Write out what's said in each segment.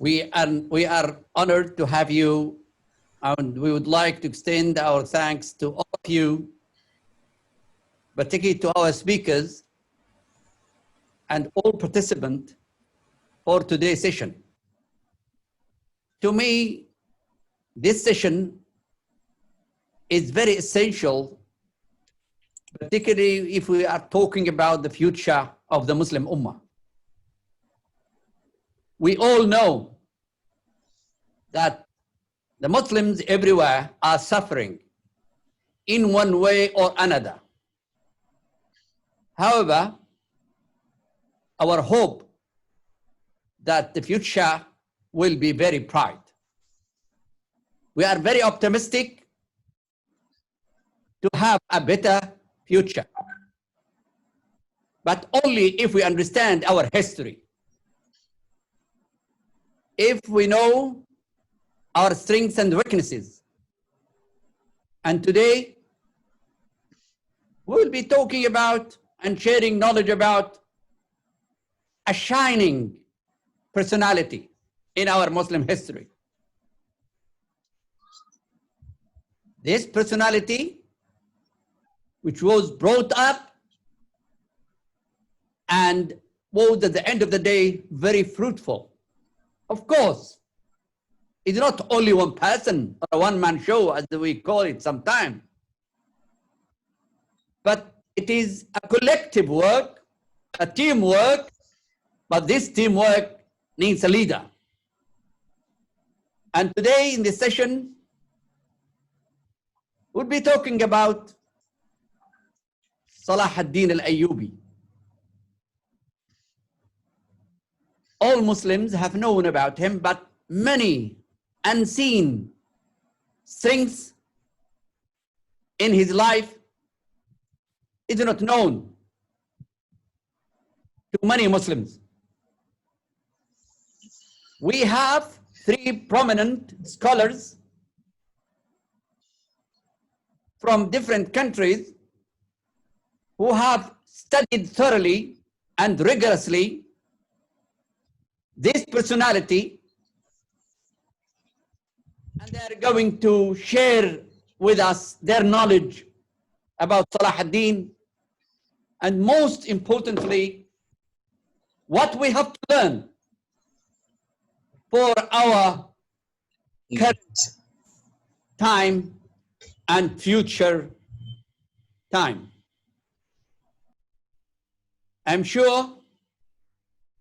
We are honored to have you, and we would like to extend our thanks to all of you, particularly to our speakers and all participants for today's session. To me, this session is very essential, particularly if we are talking about the future of the Muslim Ummah. We all know that the Muslims everywhere are suffering in one way or another. However, our hope that the future will be very bright. We are very optimistic to have a better future, but only if we understand our history. If we know our strengths and weaknesses. And today, we'll be talking about and sharing knowledge about a shining personality in our Muslim history. This personality, which was brought up and was at the end of the day very fruitful. Of course, it's not only one person or a one-man show, as we call it sometimes, but it is a collective work, a teamwork, but this teamwork needs a leader. And today in this session, we'll be talking about Salahuddin al-Ayyubi. All Muslims have known about him, but many unseen strengths in his life is not known to many Muslims. We have three prominent scholars from different countries who have studied thoroughly and rigorously this personality, and they are going to share with us their knowledge about Salahuddin, and most importantly, what we have to learn for our current time and future time. I'm sure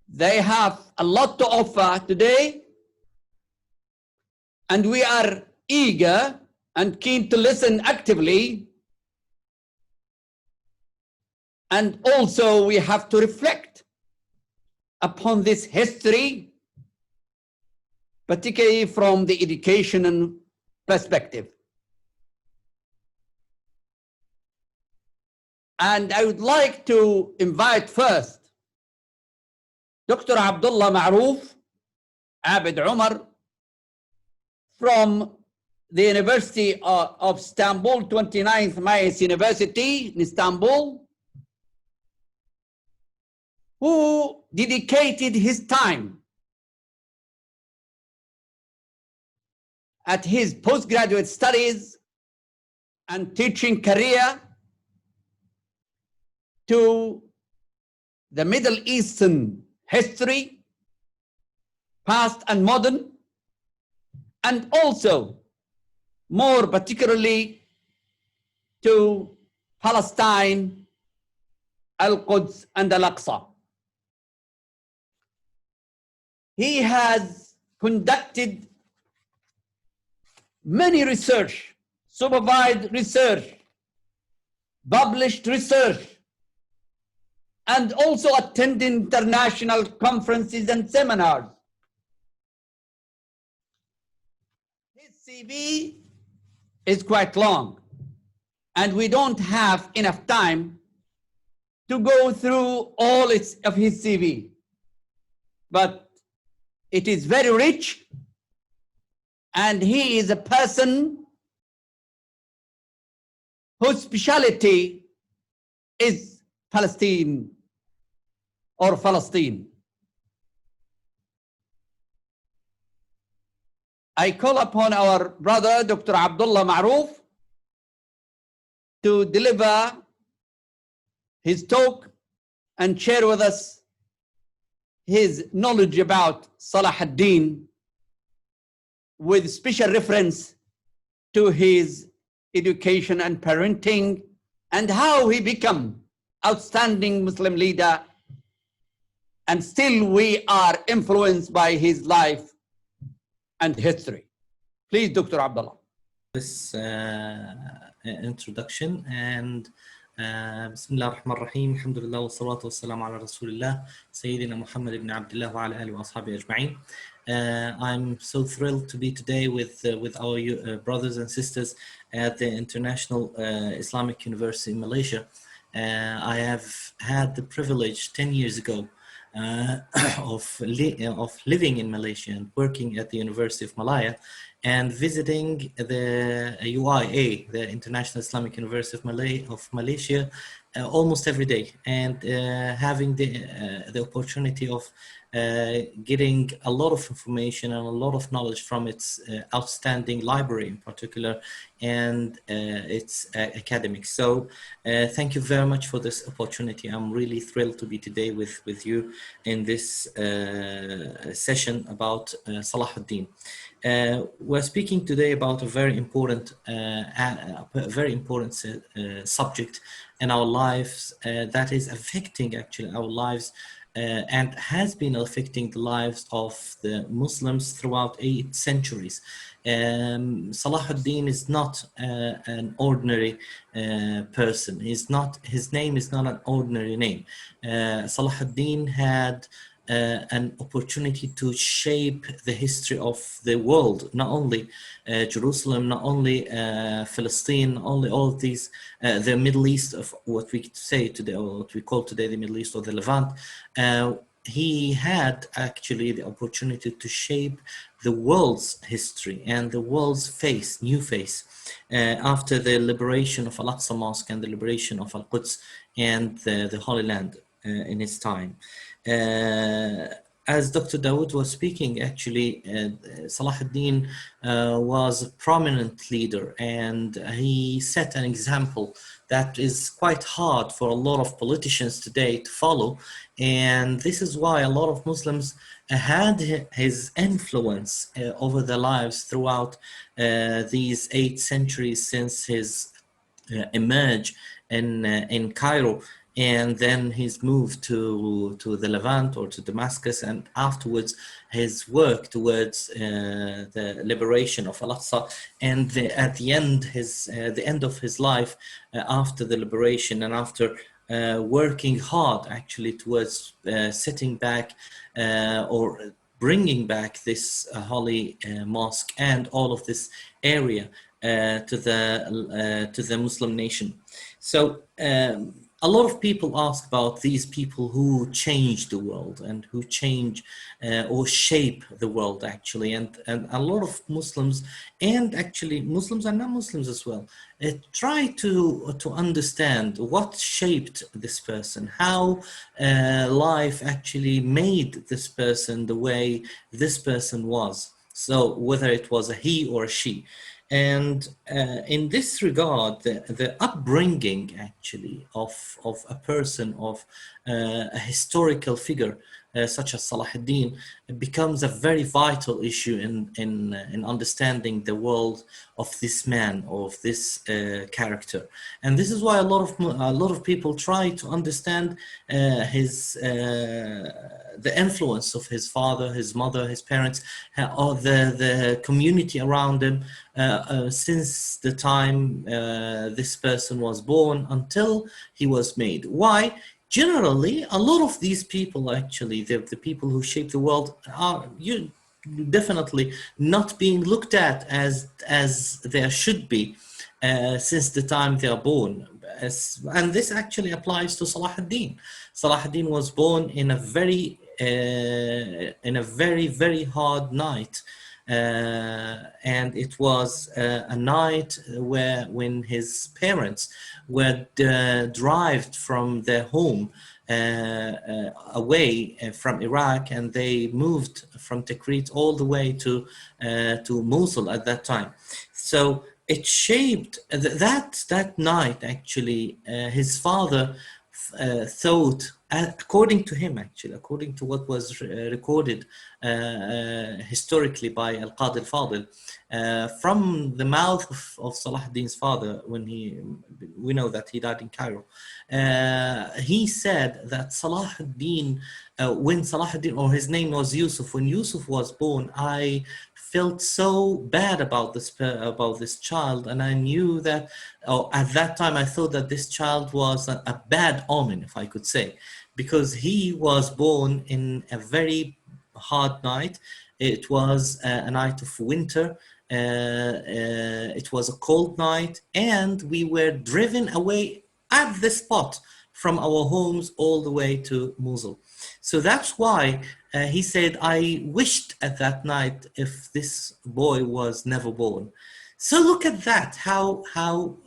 they have a lot to offer today, and we are eager and keen to listen actively. And also we have to reflect upon this history, particularly from the education perspective. And I would like to invite first Dr. Abdullah Ma'roof Abid Umar from the University of Istanbul, 29th Mayas University in Istanbul, who dedicated his time at his postgraduate studies and teaching career to the Middle Eastern history, past and modern, and also more particularly to Palestine, Al-Quds, and Al-Aqsa. He has conducted many research, supervised research, published research, and also attended international conferences and seminars. His CV is quite long, and we don't have enough time to go through all of his CV. But it is very rich, and he is a person whose specialty is Palestine or Palestine. I call upon our brother, Dr. Abdullah Maroof, to deliver his talk and share with us his knowledge about Salahuddin with special reference to his education and parenting and how he became outstanding Muslim leader, and still we are influenced by his life and history. Please, Dr. Abdullah. This introduction, and Bismillah ar-Rahman ar-Rahim, alhamdulillah wa salatu wa salam ala rasulillah, Sayyidina Muhammad ibn Abdullah wa ala alihi wa ashabihi ajma'in. I'm so thrilled to be today with our brothers and sisters at the International Islamic University in Malaysia. I have had the privilege 10 years ago of living in Malaysia and working at the University of Malaya and visiting the UIA, the International Islamic University of Malaysia, almost every day, and having the opportunity of getting a lot of information and a lot of knowledge from its outstanding library in particular and its academics. So thank you very much for this opportunity. I'm really thrilled to be today with you in this session about Salahuddin. We're speaking today about a very important subject in our lives that is affecting actually our lives and has been affecting the lives of the Muslims throughout 8 centuries. Salahuddin is not an ordinary person. His name is not an ordinary name. Salahuddin had an opportunity to shape the history of the world, not only Jerusalem, not only Palestine, not only all of these, the Middle East of what we say today, or what we call today the Middle East or the Levant. He had actually the opportunity to shape the world's history and the world's new face, after the liberation of Al-Aqsa Mosque and the liberation of Al-Quds and the Holy Land in his time. As Dr. Dawood was speaking, actually, Salahuddin was a prominent leader, and he set an example that is quite hard for a lot of politicians today to follow. And this is why a lot of Muslims had his influence over their lives throughout these 8 centuries since his emerge in Cairo. And then his move to the Levant or to Damascus, and afterwards his work towards the liberation of Al-Aqsa, and at the end the end of his life after the liberation, and after working hard actually towards setting back or bringing back this holy mosque and all of this area to the Muslim nation. So a lot of people ask about these people who change the world and who change or shape the world actually, and a lot of Muslims, and actually Muslims and non-Muslims as well, try to understand what shaped this person, how life actually made this person the way this person was. So whether it was a he or a she. And in this regard, the upbringing actually of a person, of a historical figure such as Salahuddin, becomes a very vital issue in understanding the world of this man, of this character. And this is why a lot of people try to understand the influence of his father, his mother, his parents, or the community around him since the time this person was born until he was made. Why? Generally, a lot of these people, actually, the people who shape the world, are definitely not being looked at as there should be since the time they are born. And this actually applies to Salahuddin. Salahuddin was born in a very, very hard night. And it was a night when his parents were derived from their home away from Iraq, and they moved from Tikrit all the way to Mosul at that time. So it shaped that night. Actually, his father thought, according to him, actually, according to what was recorded historically by Al-Qadi Al-Fadil, from the mouth of Salahuddin's father, we know that he died in Cairo. He said that Salahuddin, when Salahuddin, or his name was Yusuf, when Yusuf was born, I felt so bad about this child, and I knew that, at that time I thought that this child was a bad omen, if I could say, because he was born in a very hard night. It was a night of winter. It was a cold night, and we were driven away at the spot from our homes all the way to Mosul. So that's why he said, I wished at that night if this boy was never born. So look at that, how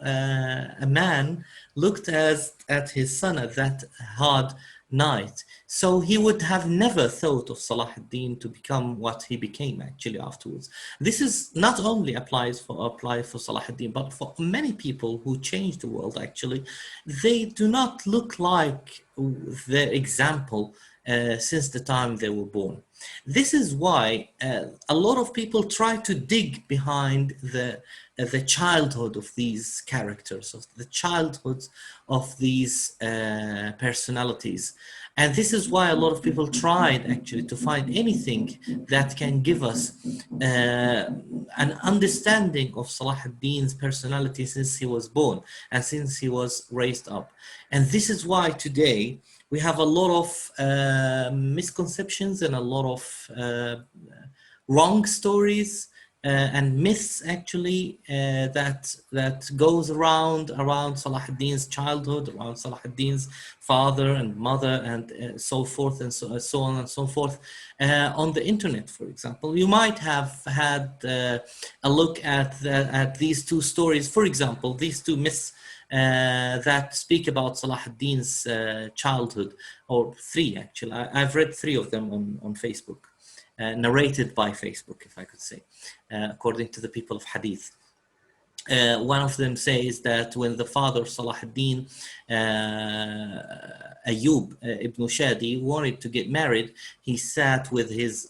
a man looked at his son at that hard night. So he would have never thought of Salahuddin to become what he became actually afterwards. This is not only apply for Salahuddin, but for many people who changed the world actually. They do not look like their example since the time they were born. This is why a lot of people try to dig behind the childhood of these characters, of the childhoods of these personalities. And this is why a lot of people tried actually to find anything that can give us an understanding of Salahuddin's personality since he was born and since he was raised up. And this is why today we have a lot of misconceptions and a lot of wrong stories and myths actually that goes around Salahuddin's childhood, around Salahuddin's father and mother, and so forth and so on and so forth. On the internet, for example, you might have had a look at these two stories. For example, these two myths that speak about Salahuddin's childhood, or three actually. I've read three of them on Facebook. Narrated by Facebook, if I could say, according to the people of Hadith. One of them says that when the father of Salahuddin, Ayub ibn Shadi, wanted to get married, he sat with his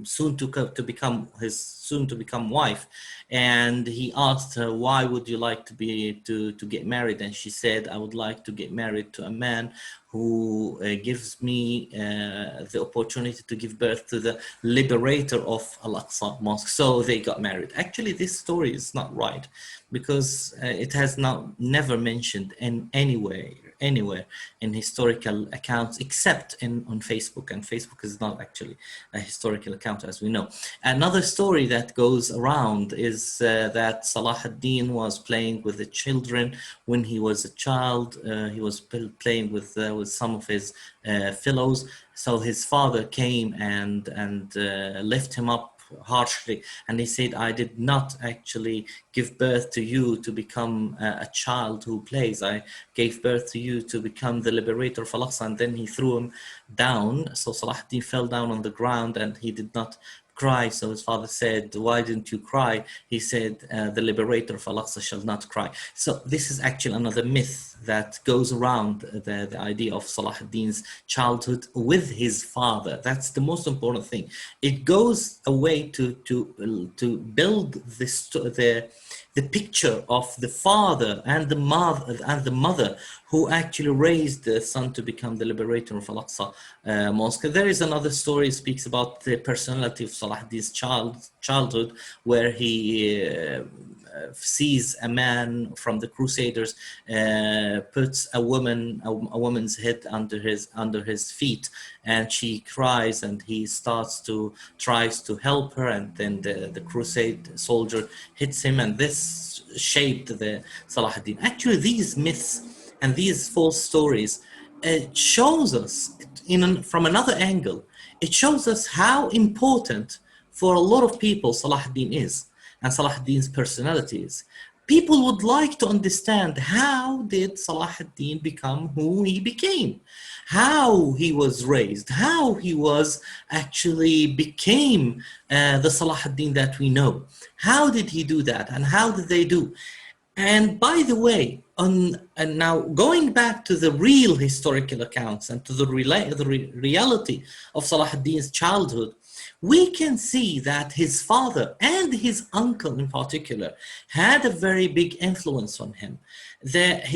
soon to become wife, and he asked her, why would you like to get married? And she said, I would like to get married to a man who gives me the opportunity to give birth to the liberator of Al-Aqsa Mosque. So they got married. Actually, this story is not right, because it has never mentioned in anywhere in historical accounts, except on Facebook, and Facebook is not actually a historical account, as we know. Another story that goes around is that Salahuddin was playing with the children when he was a child. He was playing with some of his fellows. So his father came and lifted him up harshly, and he said, I did not actually give birth to you to become a child who plays. I gave birth to you to become the liberator of Al-Aqsa. And then he threw him down. So Salahuddin fell down on the ground, and he did not cry. So his father said, why didn't you cry? He said, the liberator of Al-Aqsa shall not cry. So this is actually another myth that goes around the idea of Salahuddin's childhood with his father. That's the most important thing. It goes away to build the picture of the father and the mother who actually raised the son to become the liberator of Al-Aqsa Mosque. There is another story speaks about the personality of Salahuddin's childhood, where he sees a man from the Crusaders puts a woman's head under his feet, and she cries, and he tries to help her, and then the crusade soldier hits him, and this shaped the Salahuddin. Actually, these myths and these false stories shows us from another angle. It shows us how important for a lot of people Salahuddin is, and Salahuddin's personality is. people would like to understand, how did Salah ad-Din become who he became? How he was raised, how he was actually became the Salah ad-Din that we know. How did he do that, and how did they do? And by the way, and now going back to the real historical accounts and to the reality of Salah ad-Din's childhood, we can see that his father and his uncle in particular had a very big influence on him.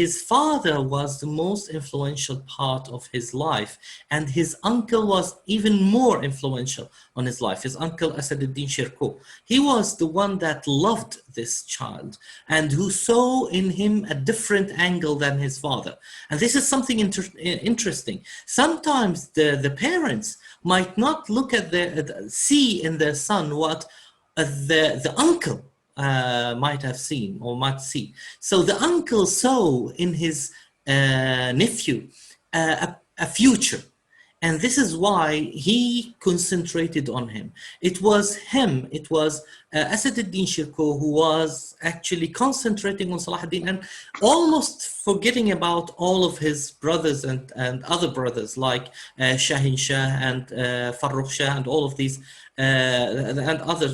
His father was the most influential part of his life, and his uncle was even more influential on his life. His uncle Asaduddin Shirkuh, he was the one that loved this child and who saw in him a different angle than his father. And this is something interesting. Sometimes the parents might not look at see in their son what the uncle might have seen or might see. So the uncle saw in his nephew a future. And this is why he concentrated on him. It was Asaduddin Shirkuh who was actually concentrating on Salah ad-Din and almost forgetting about all of his brothers and other brothers like Shahin Shah and Farrukh Shah and all of these and other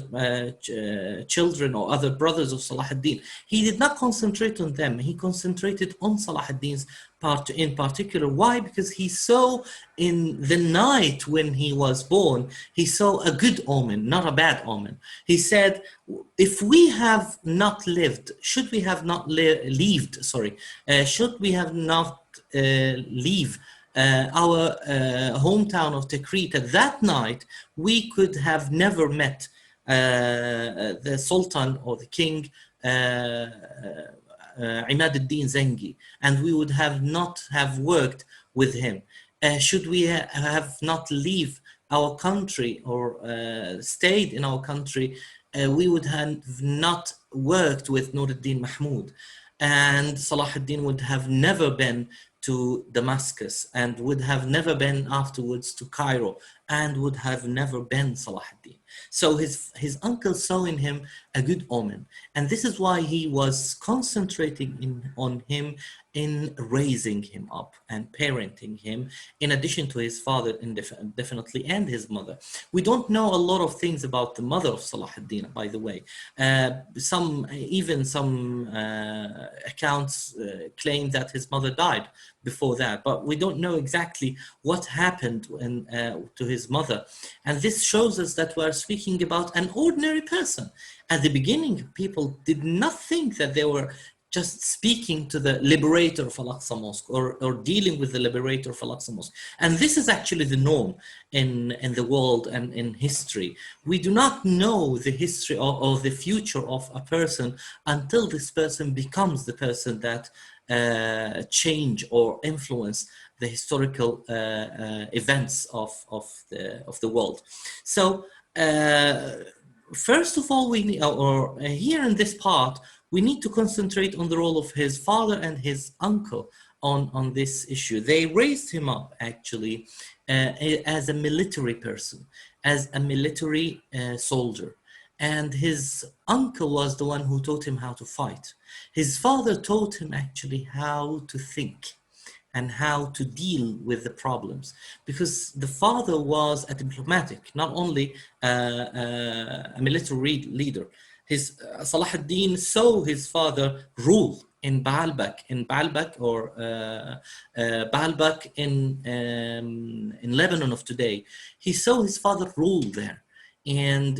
children or other brothers of Salah ad-Din. He did not concentrate on them. He concentrated on Salah ad-Din's part in particular. Why? Because he saw in the night when he was born, he saw a good omen, not a bad omen. He said, if we have not lived, should we have not should we have not leave our hometown of Tikrit at that night, we could have never met the Sultan or the King Imad ad-Din Zengi, and we would have not have worked with him. Should we have not leave our country or stayed in our country, we would have not worked with Nur ad-Din Mahmud, and Salah ad-Din would have never been to Damascus and would have never been afterwards to Cairo and would have never been Salah ad-Din. So his uncle saw in him a good omen, and this is why he was concentrating on him in raising him up and parenting him, in addition to his father definitely and his mother. We don't know a lot of things about the mother of Salah ad-Din, by the way. Some accounts claim that his mother died before that, but we don't know exactly what happened to his mother. And this shows us that we're speaking about an ordinary person. At the beginning, people did not think that they were just speaking to the liberator of Al-Aqsa Mosque or dealing with the liberator of Al-Aqsa Mosque. And this is actually the norm in the world and in history. We do not know the history or the future of a person until this person becomes the person that change or influence the historical events of the world. So first of all, we need, here in this part, we need to concentrate on the role of his father and his uncle on this issue. They raised him up actually as a military person, as a military soldier. And his uncle was the one who taught him how to fight. His father taught him actually how to think and how to deal with the problems, because the father was a diplomatic, not only a military leader. Salah ad-Din saw his father rule in Baalbek in Lebanon of today. He saw his father rule there, and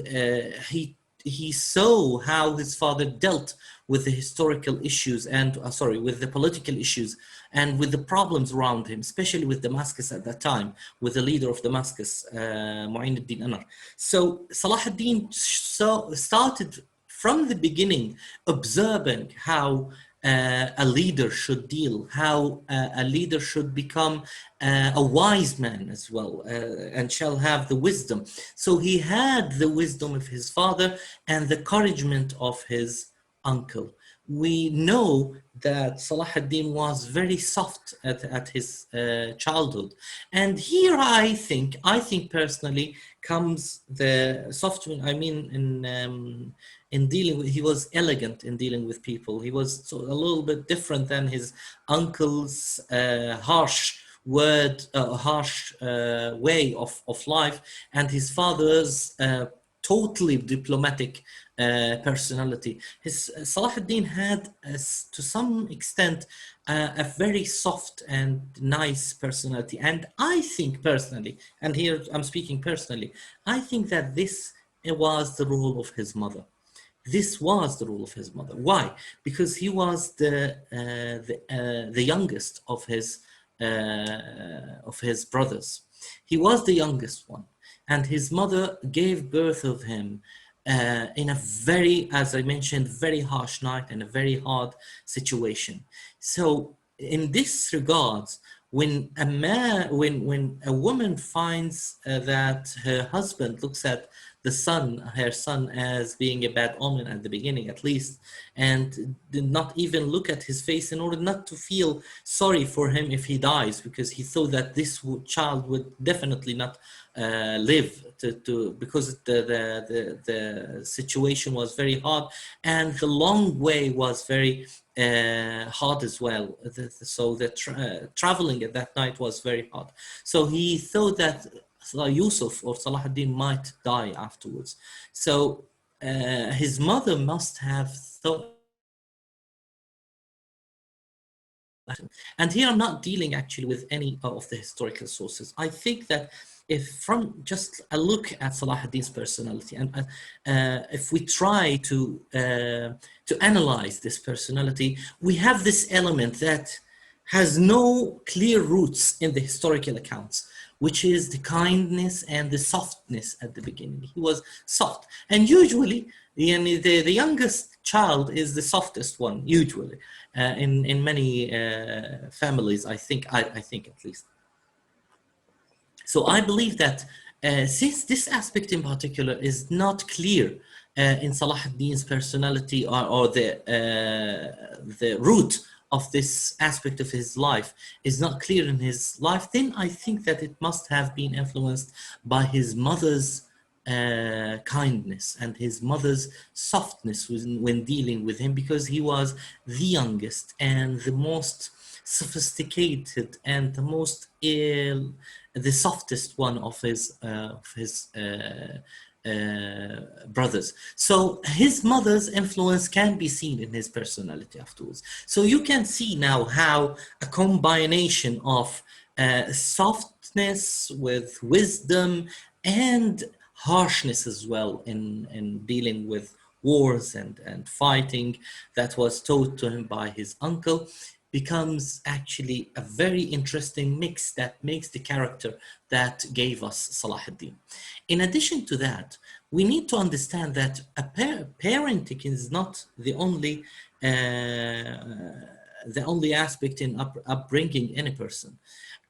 he saw how his father dealt with the historical issues and with the political issues and with the problems around him, especially with Damascus at that time, with the leader of Damascus, Mu'in ad-Din Anar. So Salah ad-Din started from the beginning observing how a leader should deal, how a leader should become a wise man as well, and shall have the wisdom. So he had the wisdom of his father and the encouragement of his uncle. We know that Salah ad-Din was very soft at his childhood. And here I think personally comes the soft, I mean in dealing with, he was elegant in dealing with people. He was so a little bit different than his uncle's harsh way of life, and his father's totally diplomatic personality. His Salahuddin had, to some extent, a very soft and nice personality. And I think personally, and here I'm speaking personally, I think that this was the role of his mother. This was the role of his mother. Why? Because he was the youngest of his brothers. He was the youngest one, and his mother gave birth of him in a very, as I mentioned, very harsh night and a very hard situation. So, in this regards, when a woman finds that her husband looks at her son, as being a bad omen at the beginning, at least, and did not even look at his face in order not to feel sorry for him if he dies, because he thought that this child would definitely not live because the situation was very hard, and the long way was very hard as well. So the traveling at that night was very hard. So he thought that Yusuf or Salahuddin might die afterwards. So his mother must have thought. And here I'm not dealing actually with any of the historical sources. I think that if from just a look at Salahuddin's personality, and if we try to analyze this personality, we have this element that has no clear roots in the historical accounts, which is the kindness and the softness at the beginning. He was soft, and usually the youngest child is the softest one, usually in many families. I think at least. So I believe that since this aspect in particular is not clear in Salahuddin's personality, or the root of this aspect of his life is not clear in his life, then I think that it must have been influenced by his mother's kindness and his mother's softness when dealing with him, because he was the youngest and the most sophisticated and the softest one of his brothers. So his mother's influence can be seen in his personality afterwards. So you can see now how a combination of softness with wisdom and harshness as well in dealing with wars and fighting that was taught to him by his uncle becomes actually a very interesting mix that makes the character that gave us Salahuddin. In addition to that, we need to understand that parenting is not the only aspect in upbringing any person.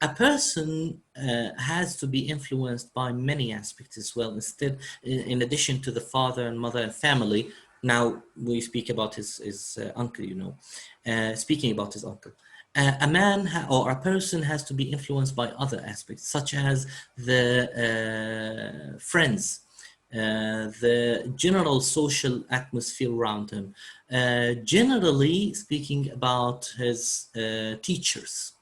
A person has to be influenced by many aspects as well. Instead, in addition to the father and mother and family, now we speak about his uncle, speaking about his uncle. A man or a person has to be influenced by other aspects, such as the friends, the general social atmosphere around him, generally speaking about his teachers,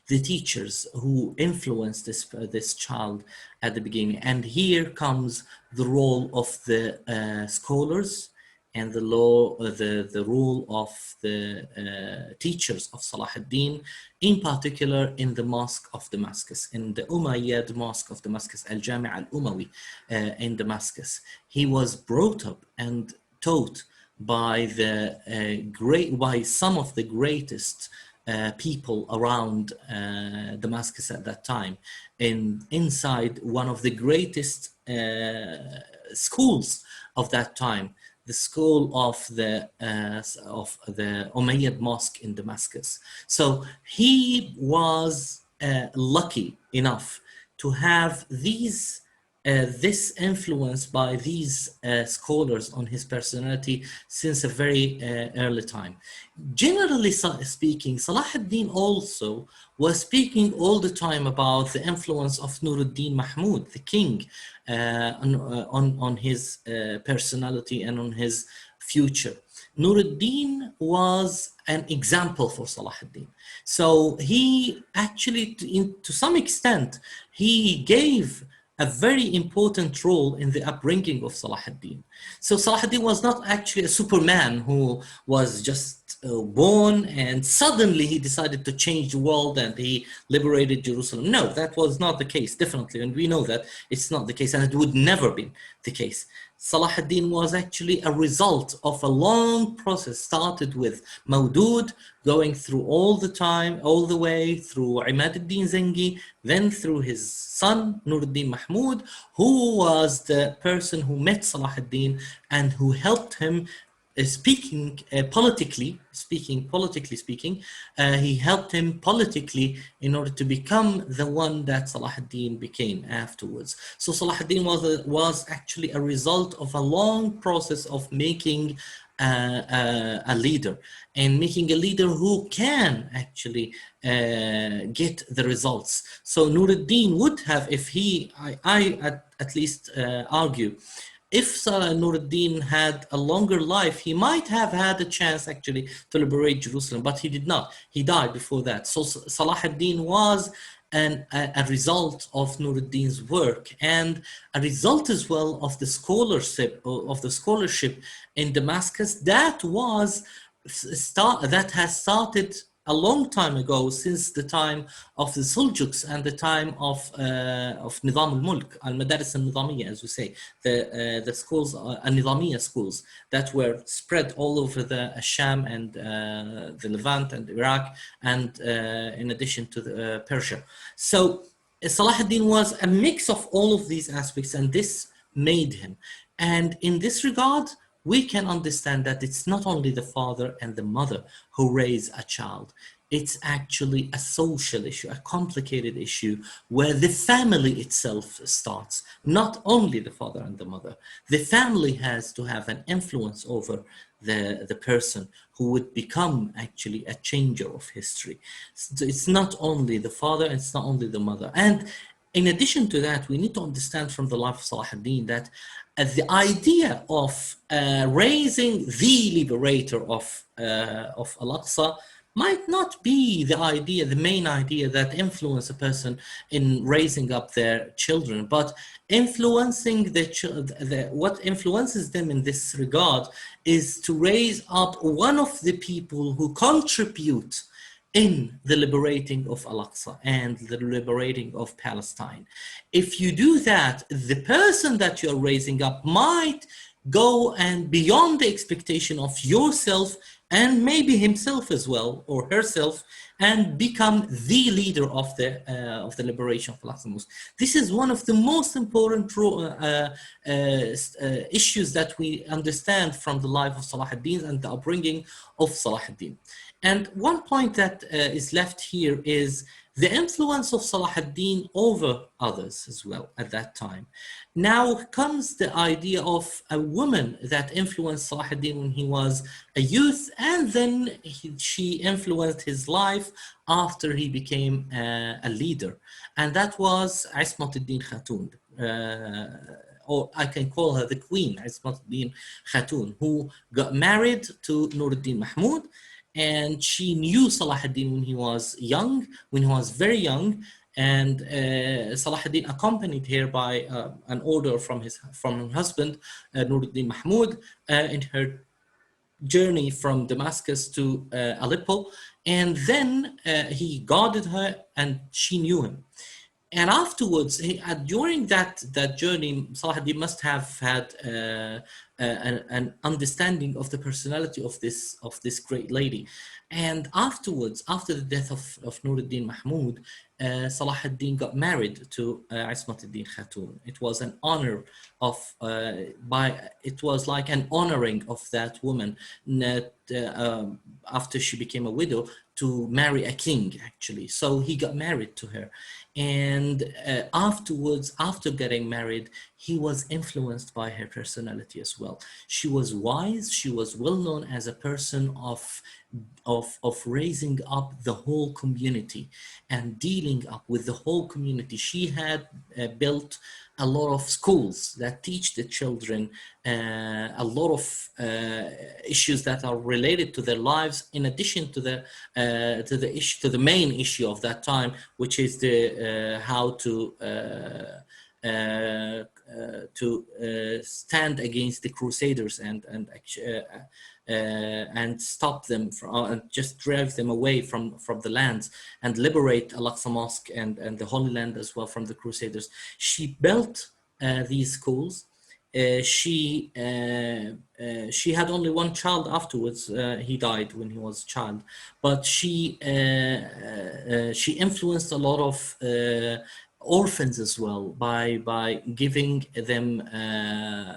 the teachers who influenced this child at the beginning. And here comes the role of the scholars and the role of the teachers of Salahuddin, in particular in the Mosque of Damascus, in the Umayyad Mosque of Damascus, Al-Jami' Al-Umawi in Damascus. He was brought up and taught by by some of the greatest people around Damascus at that time, inside one of the greatest schools of that time, the school of the Umayyad Mosque in Damascus. So he was lucky enough to have these this influence by these scholars on his personality since a very early time. Generally speaking, Salahuddin also was speaking all the time about the influence of Nuruddin Mahmud, the king, on his personality and on his future. Nuruddin was an example for Salahuddin. So he actually, to some extent, he gave a very important role in the upbringing of Salahuddin. So Salahuddin was not actually a superman who was just born and suddenly he decided to change the world and he liberated Jerusalem. No, that was not the case, definitely. And we know that it's not the case and it would never be the case. Salahuddin was actually a result of a long process started with Maudud, going through all the time, all the way through Imad al-Din Zengi, then through his son Nuruddin Mahmud, who was the person who met Salahuddin and who helped him politically speaking, he helped him politically in order to become the one that Salahuddin became afterwards. So Salahuddin was actually a result of a long process of making a leader and making a leader who can actually get the results. So Nuruddin would have, if I at least argue, if Nuruddin had a longer life, he might have had a chance actually to liberate Jerusalem, but he did not. He died before that. So Salahuddin was a result of Nuruddin's work and a result as well of the scholarship in Damascus that has started a long time ago, since the time of the Seljuks and the time of Nizam al-Mulk, al-Madaris al-Nizamiyya, as we say, the schools, al-Nizamiyya schools that were spread all over the Sham and the Levant and Iraq, and in addition to Persia. So Salahuddin was a mix of all of these aspects, and this made him. And in this regard, we can understand that it's not only the father and the mother who raise a child. It's actually a social issue, a complicated issue where the family itself starts, not only the father and the mother. The family has to have an influence over the person who would become actually a changer of history. So it's not only the father, it's not only the mother. And in addition to that, we need to understand from the life of Salahuddin that the idea of raising the liberator of Al-Aqsa might not be the main idea that influence a person in raising up their children, but influencing what influences them in this regard is to raise up one of the people who contribute in the liberating of Al-Aqsa and the liberating of Palestine. If you do that, the person that you're raising up might go and beyond the expectation of yourself and maybe himself as well, or herself, and become the leader of the liberation of Al-Aqsa. This is one of the most important issues that we understand from the life of Salahuddin and the upbringing of Salahuddin. And one point that is left here is the influence of Salahuddin over others as well at that time. Now comes the idea of a woman that influenced Salahuddin when he was a youth, and then she influenced his life after he became a leader. And that was Ismat al-Din Khatun, or I can call her the Queen, Ismat al-Din Khatun, who got married to Nuruddin Mahmud. And she knew Salahuddin when he was young, when he was very young, and Salahuddin accompanied her by an order from her husband, Nuruddin Mahmud, in her journey from Damascus to Aleppo, and then he guarded her, and she knew him. And afterwards, during that journey, Salahuddin must have had an understanding of the personality of this great lady. And afterwards, after the death of Nuruddin Mahmud, Salah ad-Din got married to Ismat ad-Din Khatun. It was an honor of it was like an honoring of that woman that, after she became a widow, to marry a king, actually. So he got married to her. And afterwards, after getting married, he was influenced by her personality as well. She was wise. She was well known as a person of raising up the whole community and dealing up with the whole community. She had built a lot of schools that teach the children a lot of issues that are related to their lives, in addition to the issue, to the main issue of that time, which is the how to stand against the Crusaders and stop them from, and just drive them away from the lands and liberate Al-Aqsa Mosque and the Holy Land as well from the Crusaders. She built these schools. She had only one child afterwards. He died when he was a child, but she influenced a lot of orphans as well by giving them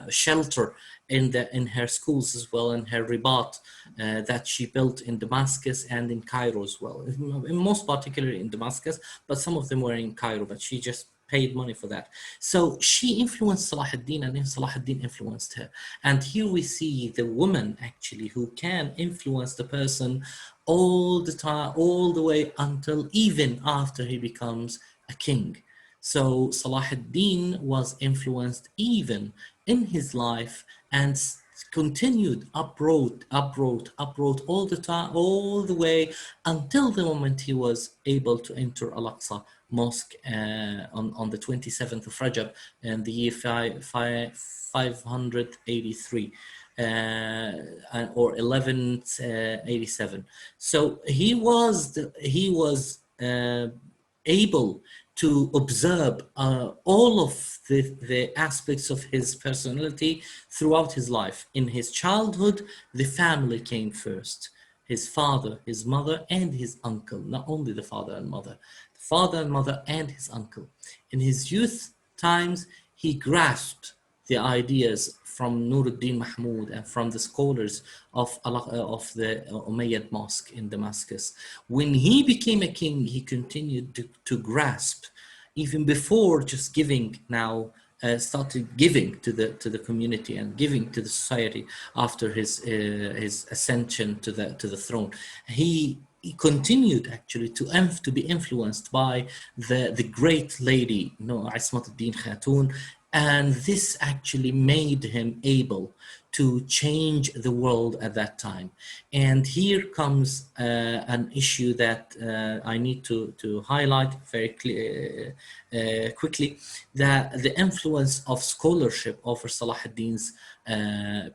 shelter in her schools as well, and her ribat that she built in Damascus and in Cairo as well. Most particularly in Damascus, but some of them were in Cairo, but she just paid money for that. So she influenced Salah ad-Din, and then Salah ad-Din influenced her. And here we see the woman actually who can influence the person all the time, all the way until even after he becomes a king. So Salah ad-Din was influenced even in his life and continued uprooted all the time, all the way until the moment he was able to enter Al-Aqsa Mosque on the 27th of Rajab in the year 583 or 1187. So he was able to observe all of the aspects of his personality throughout his life. In his childhood, the family came first. His father, his mother, and his uncle. Not only the father and mother. The father and mother and his uncle. In his youth times, he grasped the ideas from Nuruddin Mahmud and from the scholars of the Umayyad Mosque in Damascus. When he became a king, he continued to grasp, even before just giving. Now started giving to the community and giving to the society after his ascension to the throne. He continued actually to be influenced by the great lady, Ismat ad-Din Khatun, and this actually made him able to change the world at that time. And here comes an issue that I need to highlight very quickly, that the influence of scholarship over Salah ad-Din's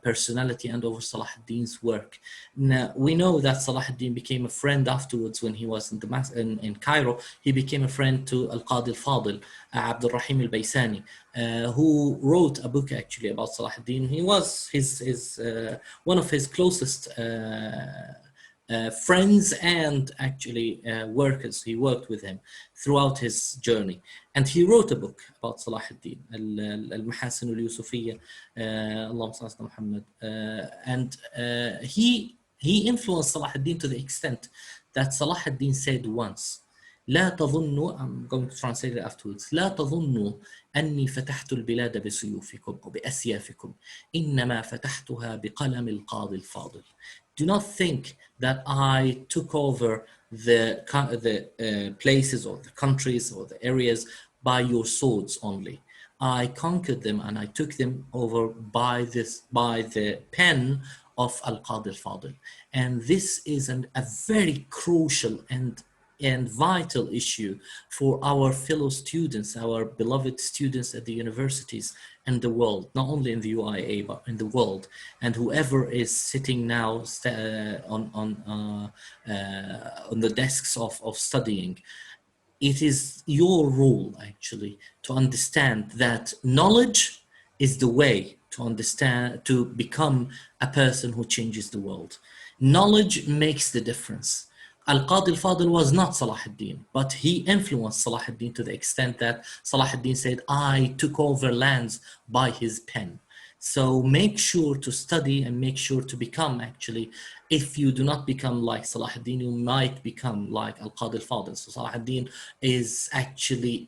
personality and over Salah ad-Din's work. Now, we know that Salah ad-Din became a friend afterwards when he was in Cairo. He became a friend to Al-Qadi al-Fadil, Abdul Rahim al-Baysani, who wrote a book actually about Salah ad-Din. He was one of his closest friends and actually workers. He worked with him throughout his journey, and he wrote a book about Salah ad-Din, Al-Mahasin al-Yusufiyya, Allahumma salli ala Muhammad, and he influenced Salah ad-Din to the extent that Salah ad-Din said once, لا تظنوا, I'm going to translate it afterwards, لا تظنوا أني فتحت البلاد بسيوفكم وبأسيافكم إنما فتحتها بقلم القاضي الفاضل. Do not think that I took over the places or the countries or the areas by your swords only. I conquered them and I took them over by the pen of Al-Qadi al-Fadil. And this is a very crucial and vital issue for our fellow students, our beloved students at the universities and the world, not only in the UIA, but in the world. And whoever is sitting now on the desks of studying, it is your role actually to understand that knowledge is the way to understand, to become a person who changes the world. Knowledge makes the difference. Al-Qadi al-Fadil was not Salah ad-Din, but he influenced Salah ad-Din to the extent that Salah ad-Din said, I took over lands by his pen. So make sure to study and make sure to become actually, if you do not become like Salah ad-Din, you might become like Al-Qadi al-Fadil. So Salah ad-Din is actually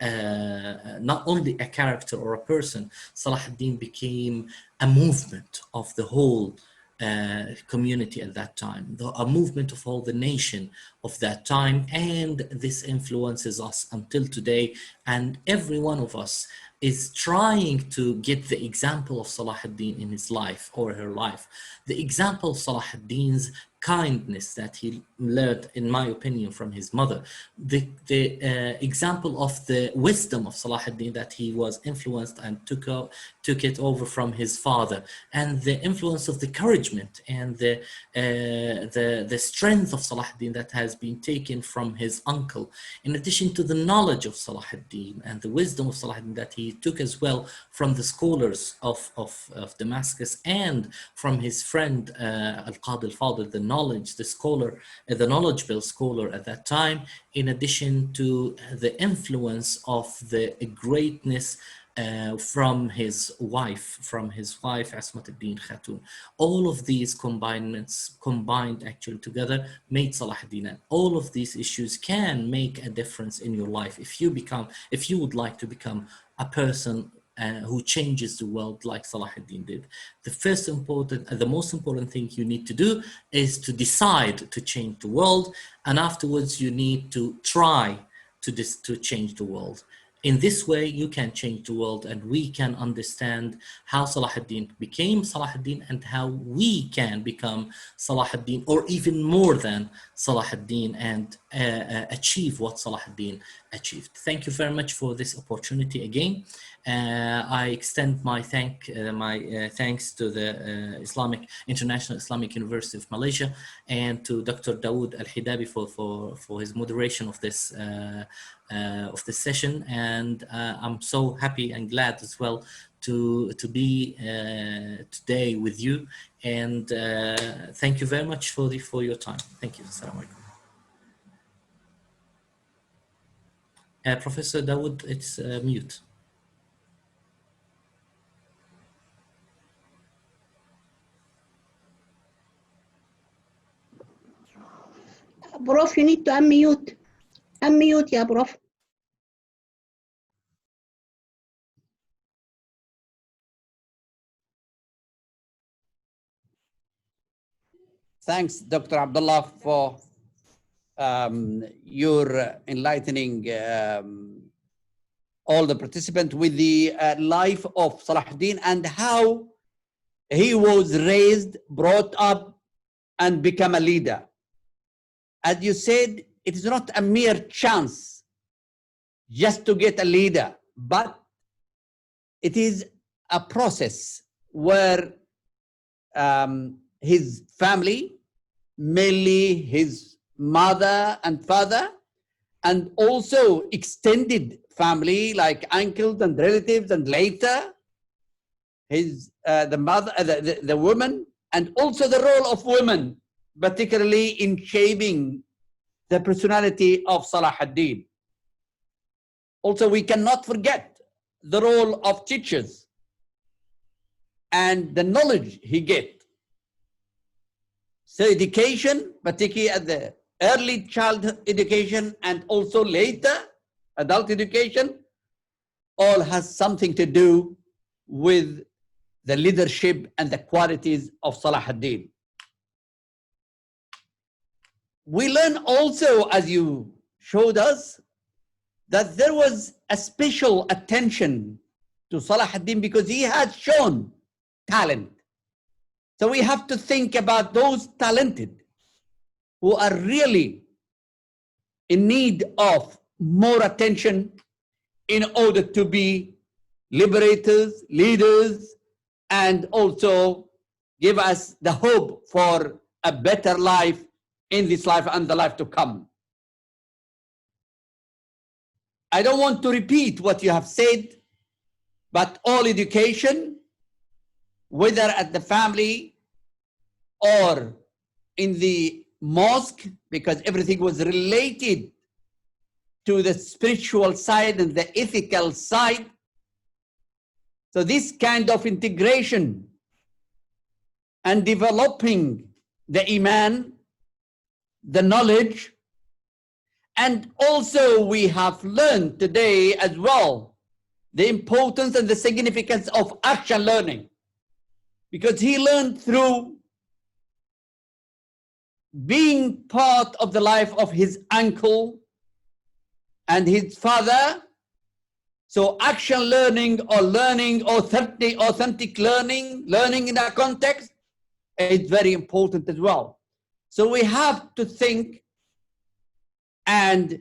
not only a character or a person, Salah ad-Din became a movement of the whole community at that time, a movement of all the nation of that time, and this influences us until today. And every one of us is trying to get the example of Salah ad-Din in his life or her life. The example of Salah ad-Din's kindness that he learned, in my opinion, from his mother. The example of the wisdom of Salah ad-Din, that he was influenced and took it over from his father, and the influence of the encouragement and the strength of Salah ad-Din that has been taken from his uncle, in addition to the knowledge of Salah ad-Din and the wisdom of Salah ad-Din that he took as well from the scholars of Damascus and from his friend Al-Qadi al-Fadil, the knowledge, the scholar, the knowledgeable scholar at that time, in addition to the influence of the greatness from his wife Asmat ad-Din Khatun. All of these combined actually together made Salah ad-Din. And all of these issues can make a difference in your life if you would like to become a person who changes the world like Salah ad-Din did. The most important thing you need to do is to decide to change the world, and afterwards you need to try to change the world. In this way, you can change the world, and we can understand how Salah ad-Din became Salah ad-Din and how we can become Salah ad-Din, or even more than Salah ad-Din, and achieve what Salah ad-Din achieved. Thank you very much for this opportunity again. I extend my thanks to the International Islamic University of Malaysia and to Dr. Dawood Al-Hidabi for his moderation of this session, and I'm so happy and glad as well to be today with you, and thank you very much for your time. Thank you. Assalamu alaikum. Professor Dawood, it's mute. Prof, you need to unmute. Unmute, yeah, Prof. Thanks, Dr. Abdullah, for your enlightening all the participants with the life of Salahuddin and how he was raised, brought up, and become a leader. As you said, it is not a mere chance just to get a leader, but it is a process where his family, mainly his mother and father, and also extended family like uncles and relatives, and later his the mother, the woman, and also the role of women, particularly in shaping the personality of Salah ad-Din. Also, we cannot forget the role of teachers and the knowledge he get. So education, particularly at the early childhood education and also later adult education, all has something to do with the leadership and the qualities of Salah ad-Din. We learn also, as you showed us, that there was a special attention to Salah ad-Din because he had shown talent. So we have to think about those talented who are really in need of more attention in order to be liberators, leaders, and also give us the hope for a better life in this life and the life to come. I don't want to repeat what you have said, but all education whether at the family or in the mosque, because everything was related to the spiritual side and the ethical side. So this kind of integration and developing the iman, the knowledge, and also we have learned today as well the importance and the significance of action learning, because he learned through being part of the life of his uncle and his father. So action learning or learning authentic learning in that context is very important as well. So we have to think and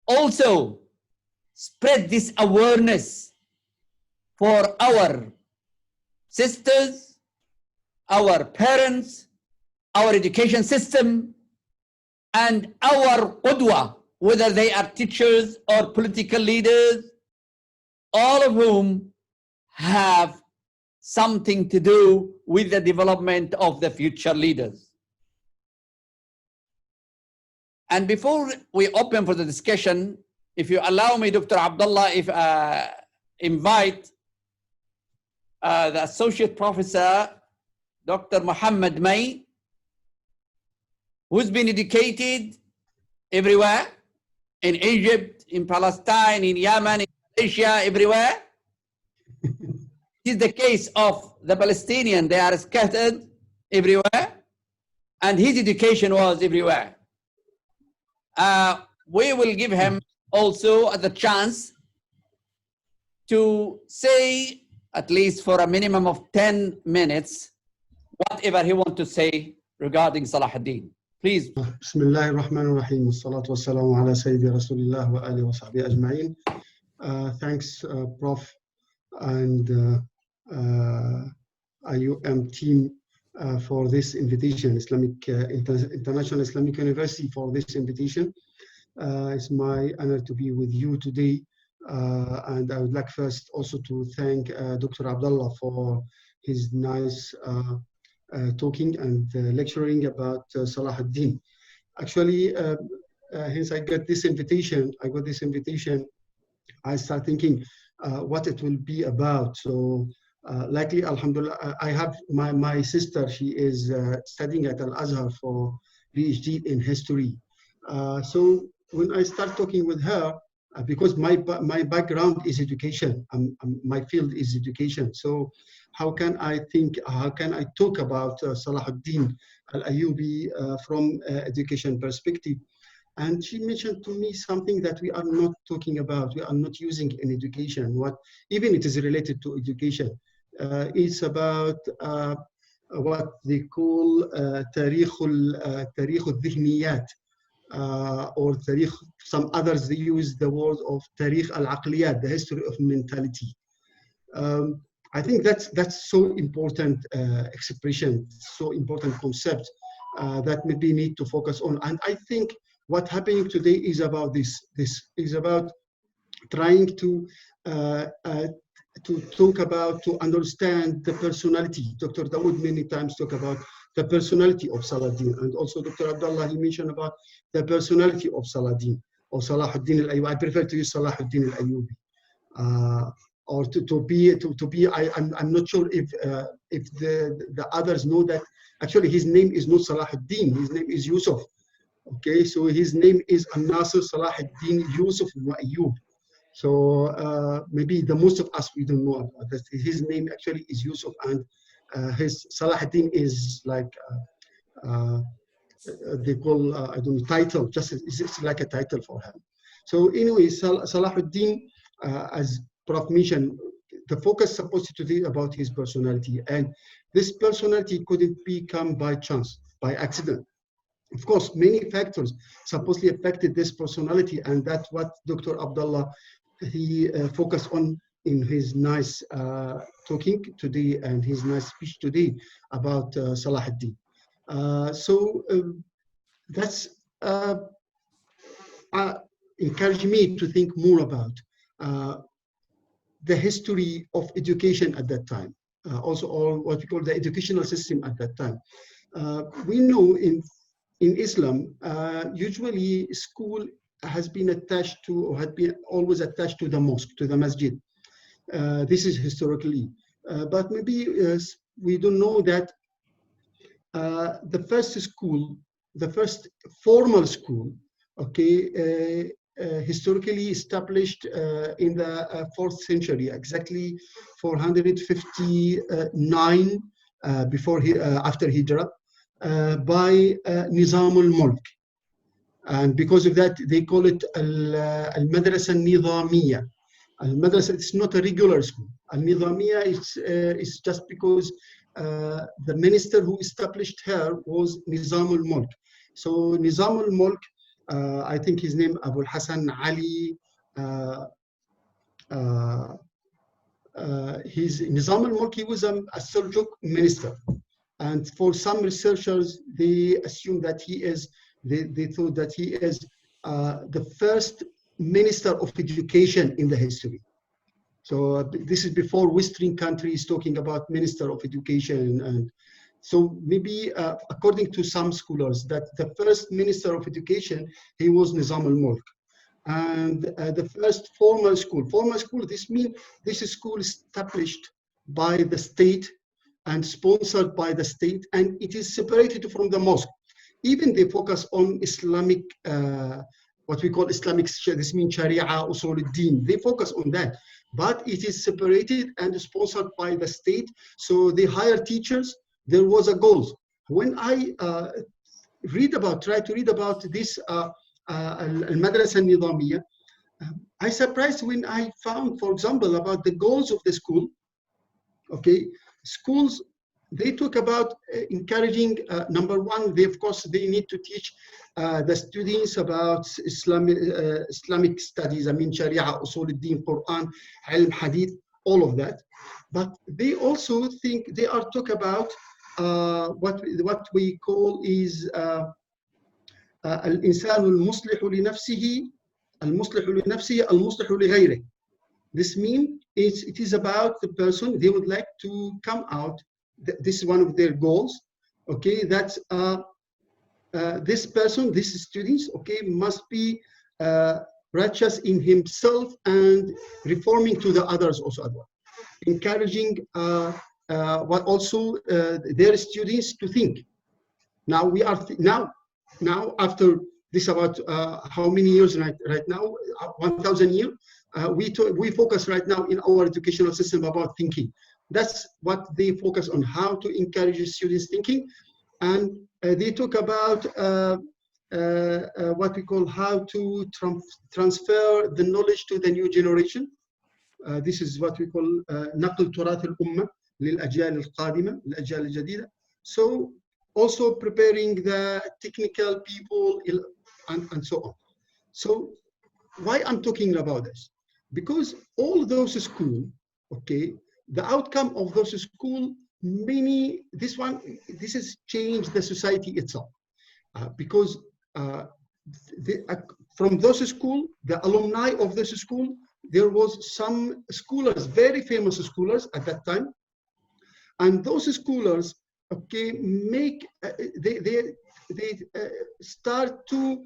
also spread this awareness for our sisters, our parents, our education system, and our qudwa, whether they are teachers or political leaders, all of whom have something to do with the development of the future leaders. And before we open for the discussion, if you allow me, Dr. Abdullah, if invite the Associate Professor, Dr. Muhammad May, who's been educated everywhere, in Egypt, in Palestine, in Yemen, in Malaysia, everywhere. It is the case of the Palestinians, they are scattered everywhere, and his education was everywhere. We will give him also the chance to say, at least for a minimum of 10 minutes, whatever he wants to say regarding Salahuddin. Please. Bismillah ar-Rahman ar-Rahim. Salatu wassalamu ala Sayyidi Rasulillah wa alihi wa sahbihi ajma'in. Thanks, Prof. and IUM team for this invitation, International Islamic University, for this invitation. It's my honor to be with you today. And I would like first also to thank Dr. Abdullah for his nice talking and lecturing about Salahuddin. Actually, hence I got this invitation, I start thinking what it will be about. So likely, alhamdulillah, I have my sister, she is studying at Al-Azhar for PhD in history. So when I start talking with her, because my background is education, my field is education. So how can I talk about Salahuddin Al-Ayyubi from education perspective? And she mentioned to me something that we are not talking about, we are not using in education, even it is related to education. It's about what they call تاريخ الذهنيات, or تاريخ, some others they use the word of تاريخ العقليات, the history of mentality. I think that's so important expression, so important concept that maybe need to focus on. And I think what happening today is about this. This is about trying to talk about, to understand the personality. Dr. Dawood many times talk about the personality of Salahuddin, and also Dr. Abdullah, he mentioned about the personality of Salahuddin or Salahuddin Al-Ayyubi. I prefer to use Salahuddin Al-Ayyubi. Or to be, I'm not sure if the others know that actually his name is not Salahuddin, his name is Yusuf. Okay, so his name is An-Nasir Salahuddin Yusuf ibn Ayyub. So maybe the most of us, we don't know about that. His name actually is Yusuf, and his Salahuddin is like they call I don't know, title, just it's like a title for him. So anyway, Salahuddin, as Prof mentioned, the focus supposed to be about his personality, and this personality couldn't become by chance, by accident. Of course, many factors supposedly affected this personality, and that's what Dr. Abdullah, he focused on in his nice talking today and his nice speech today about Salahuddin. So that's encouraged me to think more about the history of education at that time. also all what we call the educational system at that time. We know in Islam, usually school has been attached to, or had been always attached to the mosque, to the masjid. This is historically, but maybe we don't know that the first school, the first formal school, okay, historically established in the 4th century, exactly 459 after Hijrah, by Nizam al-Mulk. And because of that, they call it al-Madrasa al-Nizamiyya. Al-Madrasa, it's not a regular school. Al-Nizamiyya is just because the minister who established her was Nizam al-Mulk. So Nizam al-Mulk, I think his name Abu Hassan Ali, he's Nizam al-Mulk, he was a Seljuk minister. And for some researchers, they assume that he is, they thought that he is the first minister of education in the history. So this is before Western countries talking about minister of education. And so maybe according to some scholars, that the first minister of education, he was Nizam al-Mulk. And the first formal school, this means this is school established by the state and sponsored by the state, and it is separated from the mosque. Even they focus on Islamic, what we call Islamic, this means Sharia, Usul al-Din. They focus on that, but it is separated and sponsored by the state. So they hire teachers. There was a goal. When I try to read about this al-Madrasa al-Nizamiyya, I surprised when I found, for example, about the goals of the school. Okay, schools, they talk about encouraging, number one, of course, they need to teach the students about Islamic studies, I mean, Sharia, Usul al-Din, Quran, Ilm, Hadith, all of that. But they also think they are talk about what we call is الإنسان المصلح لنفسه المصلح لنفسه المصلح لغيره. This means it is about the person, they would like to come out, this is one of their goals, okay, that this person, these students, okay, must be righteous in himself and reforming to the others also, encouraging what also their students to think. Now we are now after this about how many years right now, 1,000 years, we focus right now in our educational system about thinking. That's what they focus on, how to encourage students thinking. And they talk about what we call how to transfer the knowledge to the new generation. This is what we call نقل تراث الأمة للأجيال القادمة الأجيال الجديدة. So also preparing the technical people and so on. So why I'm talking about this? Because all those schools, okay, the outcome of those schools, this has changed the society itself. Because from those schools, the alumni of this school, there was some scholars, very famous scholars at that time. And those scholars, okay, they start to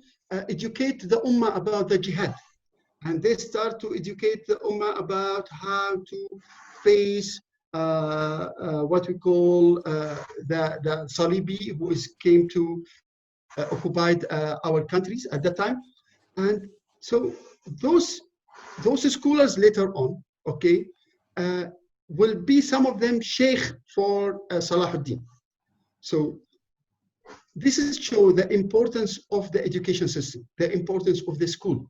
educate the ummah about the jihad, and they start to educate the ummah about how to face what we call the Salibi, who came to occupied our countries at that time. And so those scholars later on, okay, will be some of them sheikh for Salahuddin. So this is show the importance of the education system, the importance of the school.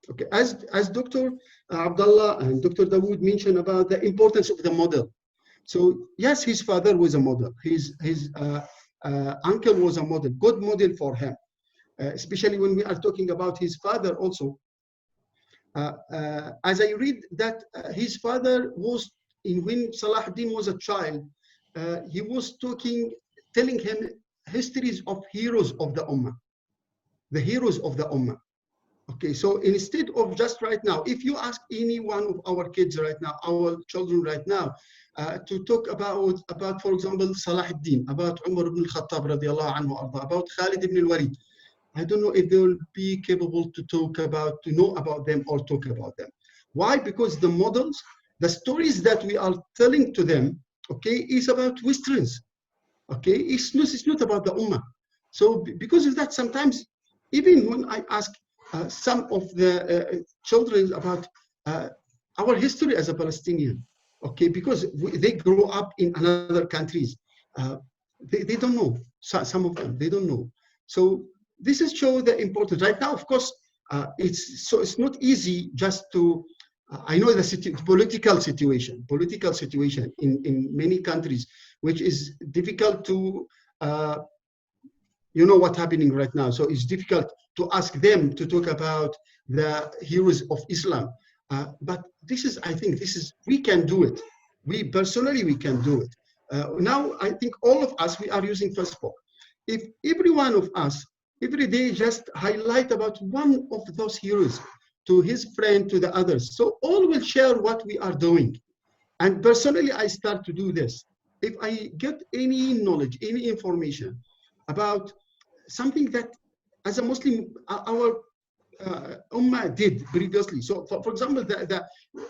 Okay, as Dr. Abdullah and Dr. Dawood mentioned about the importance of the model. So yes, his father was a model. His uncle was a model, good model for him. Especially when we are talking about his father also. As I read that his father was, when Salahuddin was a child, he was telling him histories of heroes of the Ummah, the heroes of the Ummah. Okay, so instead of just right now, if you ask any one of our kids right now, our children right now, to talk about, for example, Salahuddin, about Umar ibn al-Khattab radiallahu anhu, about Khalid ibn al-Walid. I don't know if they will be capable to know about them or talk about them. Why? Because the models, the stories that we are telling to them, okay, is about Westerns. Okay, it's not about the Ummah. So because of that, sometimes even when I ask some of the children about our history as a Palestinian, okay, because they grow up in another countries, they don't know. Some of them, they don't know. So this is show the importance. Right now, of course, it's not easy just to, I know the political situation in many countries, which is difficult to, you know what's happening right now. So it's difficult to ask them to talk about the heroes of Islam. But this is, I think we can do it. We personally, we can do it. Now, I think all of us, we are using Facebook. If every one of us, every day, just highlight about one of those heroes to his friend, to the others, so all will share what we are doing. And personally, I start to do this. If I get any knowledge, any information about something that, as a Muslim, our Ummah did previously. So, for example,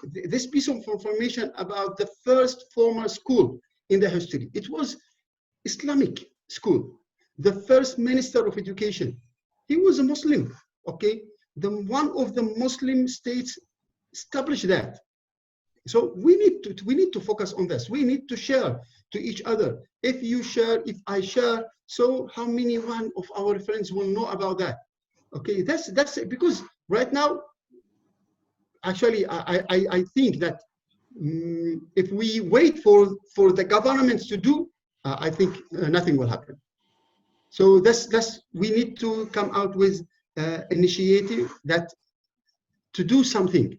this piece of information about the first formal school in the history, it was Islamic school. The first minister of education, he was a Muslim. Okay, one of the Muslim states established that. So we need to focus on this. We need to share to each other. If you share, if I share, so how many one of our friends will know about that? Okay, that's because right now, actually, I think that if we wait for the governments to do, I think nothing will happen. So we need to come out with initiative that to do something,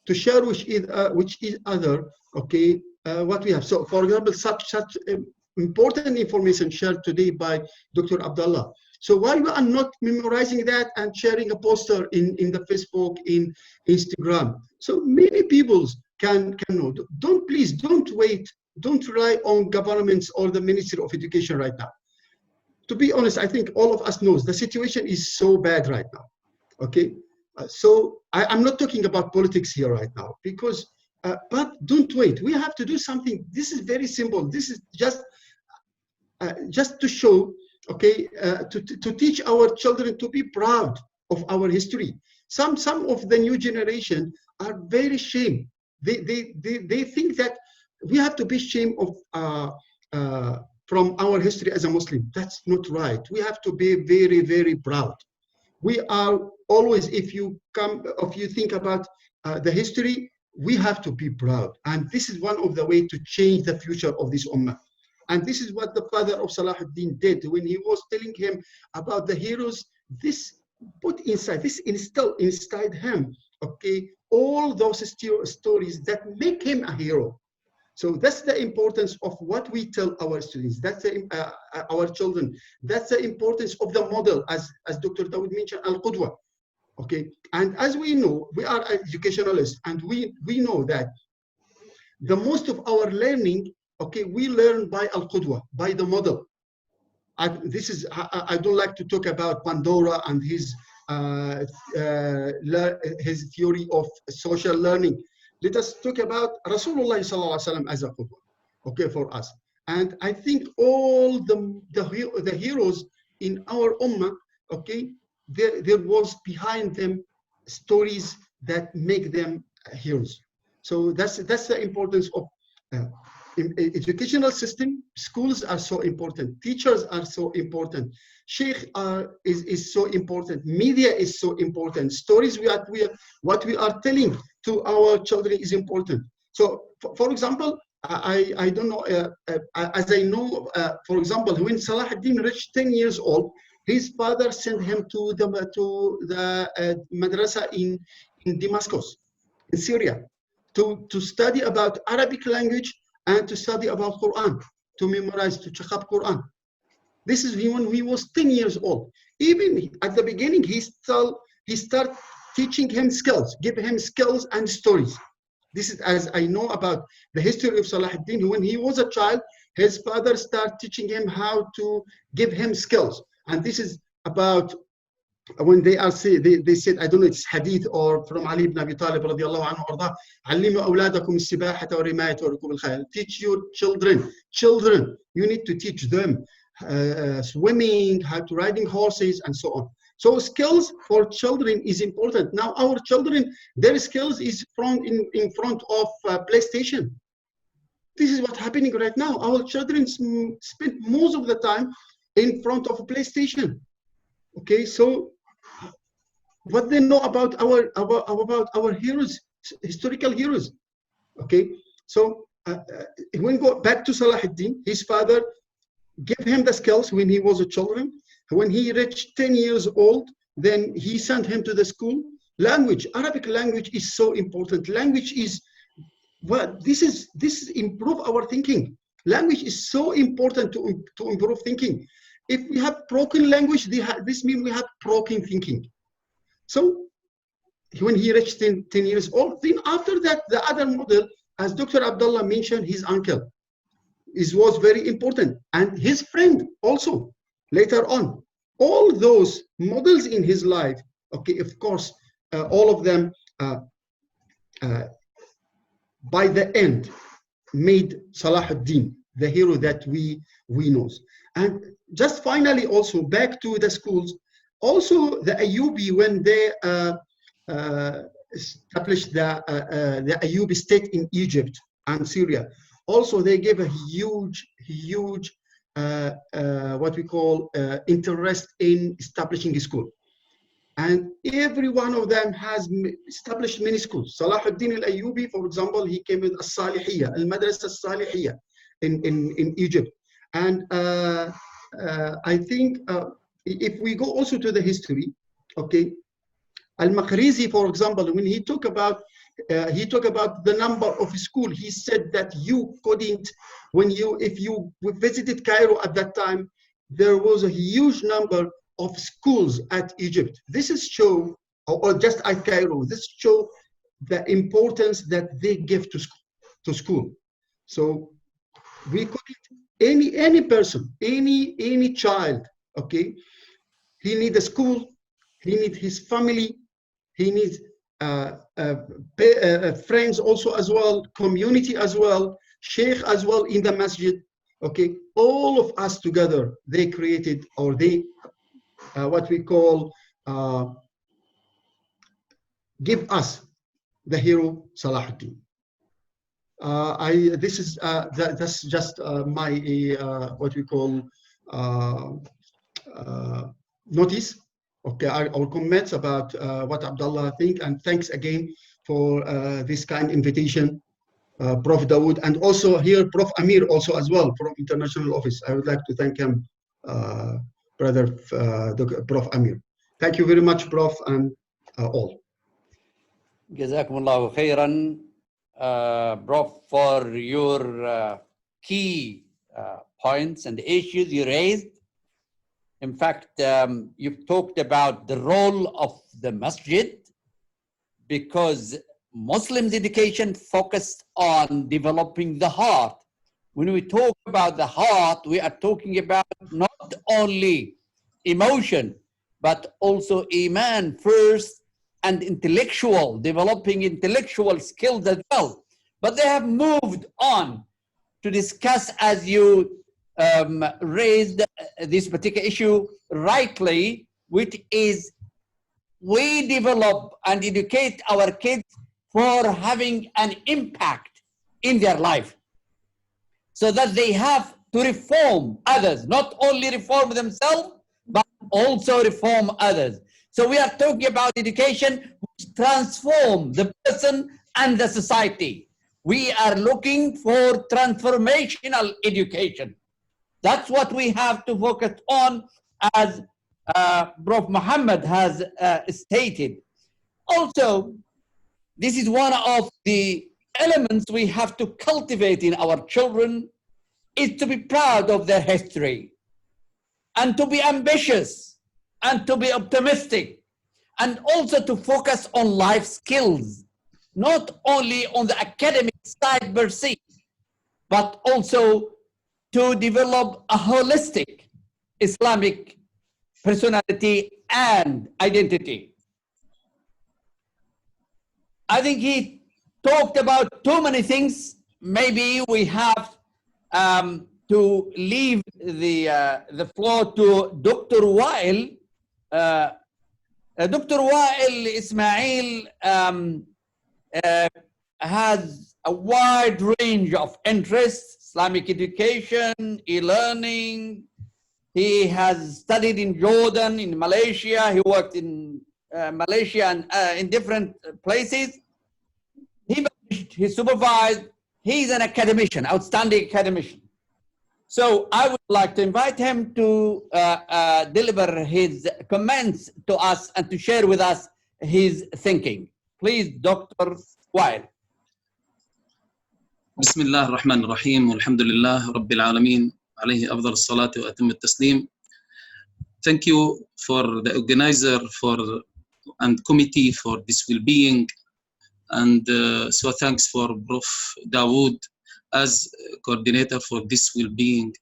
to share with each other, okay, what we have. So, for example, such important information shared today by Dr. Abdullah. So why we are not memorizing that and sharing a poster in the Facebook, in Instagram, so many people can know. Please don't wait. Don't rely on governments or the Ministry of Education right now. To be honest, I think all of us knows the situation is so bad right now. Okay, so I'm not talking about politics here right now, because but don't wait. We have to do something. This is very simple. This is just to show, okay, to teach our children to be proud of our history. Some of the new generation are very ashamed. They think that we have to be ashamed of from our history as a Muslim. That's not right. We have to be very, very proud. We are always, if you think about the history, we have to be proud. And this is one of the ways to change the future of this ummah. And this is what the father of Salahuddin did when he was telling him about the heroes. This instilled inside him, okay, all those stories that make him a hero. So that's the importance of what we tell our students. That's our children. That's the importance of the model, as Dr. Dawood mentioned, al-Qudwa. Okay, and as we know, we are educationalists, and we know that the most of our learning, okay, we learn by al-Qudwa, by the model. I don't like to talk about Pandora and his theory of social learning. Let us talk about Rasulullah sallallahu alaihi wasallam as a qudwa, okay, for us. And I think all the heroes in our ummah, okay, there was behind them stories that make them heroes. So that's the importance of educational system. Schools are so important. Teachers are so important. Sheikh is so important. Media is so important. Stories what we are telling to our children is important. So, for example, I don't know, as I know, for example, when Salahuddin reached 10 years old, his father sent him to the madrasa in Damascus, in Syria, to study about Arabic language and to study about Quran, to memorize, to check up Quran. This is when he was 10 years old. Even at the beginning, he started teaching him skills, give him skills and stories. This is, as I know about the history of Salahuddin, when he was a child, his father started teaching him how to give him skills. And this is about when they are say, they said, I don't know, it's hadith or from Ali ibn Abi Talib radiallahu anhu arda, علموا أولادكم السباحة والرماية وركوب الخيل. Teach your children, you need to teach them swimming, how to riding horses, and so on. So skills for children is important. Now our children, their skills is in front of PlayStation. This is what's happening right now. Our children spend most of the time in front of a PlayStation. Okay, so what they know about our heroes, historical heroes. Okay, so when we go back to Salahuddin, his father gave him the skills when he was a child. When he reached 10 years old, then he sent him to the school. Language, Arabic language is so important. Language is this is improve our thinking. Language is so important to improve thinking. If we have broken language, this means we have broken thinking. So when he reached 10 years old, then after that, the other model, as Dr. Abdullah mentioned, his uncle was very important, and his friend also later on. All those models in his life, okay, of course, all of them by the end made Salahuddin the hero that we know. And just finally, also back to the schools, also the Ayyubi, when they established the Ayyubi state in Egypt and Syria, also they gave a huge what we call interest in establishing a school. And every one of them has established many schools. Salahuddin al-Ayyubi, for example, he came with Al-Salihiyya, Al-Madrasa Al-Salihiyya in Egypt. And I think if we go also to the history, okay, Al-Makhrizi, for example, when he talked about the number of schools, he said that you couldn't, if you visited Cairo at that time, there was a huge number of schools at Egypt. This is show, or just at Cairo, this show the importance that they give to school. So we couldn't, any person, any child, okay, he needs a school, he needs his family, he needs friends also as well, community as well, sheikh as well in the masjid. Okay, all of us together, they created, or they what we call give us the hero Salahuddin. This is that's just my what we call notice, okay, our comments about what Abdullah think, and thanks again for this kind invitation, Prof. Dawood, and also here Prof. Amir also as well from International Office. I would like to thank him, brother Prof. Amir. Thank you very much, Prof. and all. Jazakumullahu khairan, Prof, for your key points and issues you raised. In fact, you've talked about the role of the masjid, because Muslims' education focused on developing the heart. When we talk about the heart, we are talking about not only emotion, but also iman first, and intellectual, developing intellectual skills as well. But they have moved on to discuss, as you raised this particular issue rightly, which is we develop and educate our kids for having an impact in their life, so that they have to reform others, not only reform themselves, but also reform others. So we are talking about education which transforms the person and the society. We are looking for transformational education. That's what we have to focus on, as Prof. Muhammad has stated. Also, this is one of the elements we have to cultivate in our children, is to be proud of their history, and to be ambitious, and to be optimistic, and also to focus on life skills. not only on the academic side per se, but also to develop a holistic Islamic personality and identity. I think he talked about too many things. Maybe we have to leave the floor to Dr. Wael. Dr. Wael Ismail has a wide range of interests: Islamic education, e-learning. He has studied in Jordan, in Malaysia. He worked in Malaysia and in different places. He managed, he supervised. He's an academician, outstanding academician. So I would like to invite him to deliver his comments to us and to share with us his thinking. Please, Dr. Wael. بسم الله الرحمن الرحيم والحمد لله رب العالمين عليه أفضل الصلاة وأتم التسليم. Thank you for the organizer and committee for this well-being, and so thanks for Prof. Dawood as coordinator for this well-being,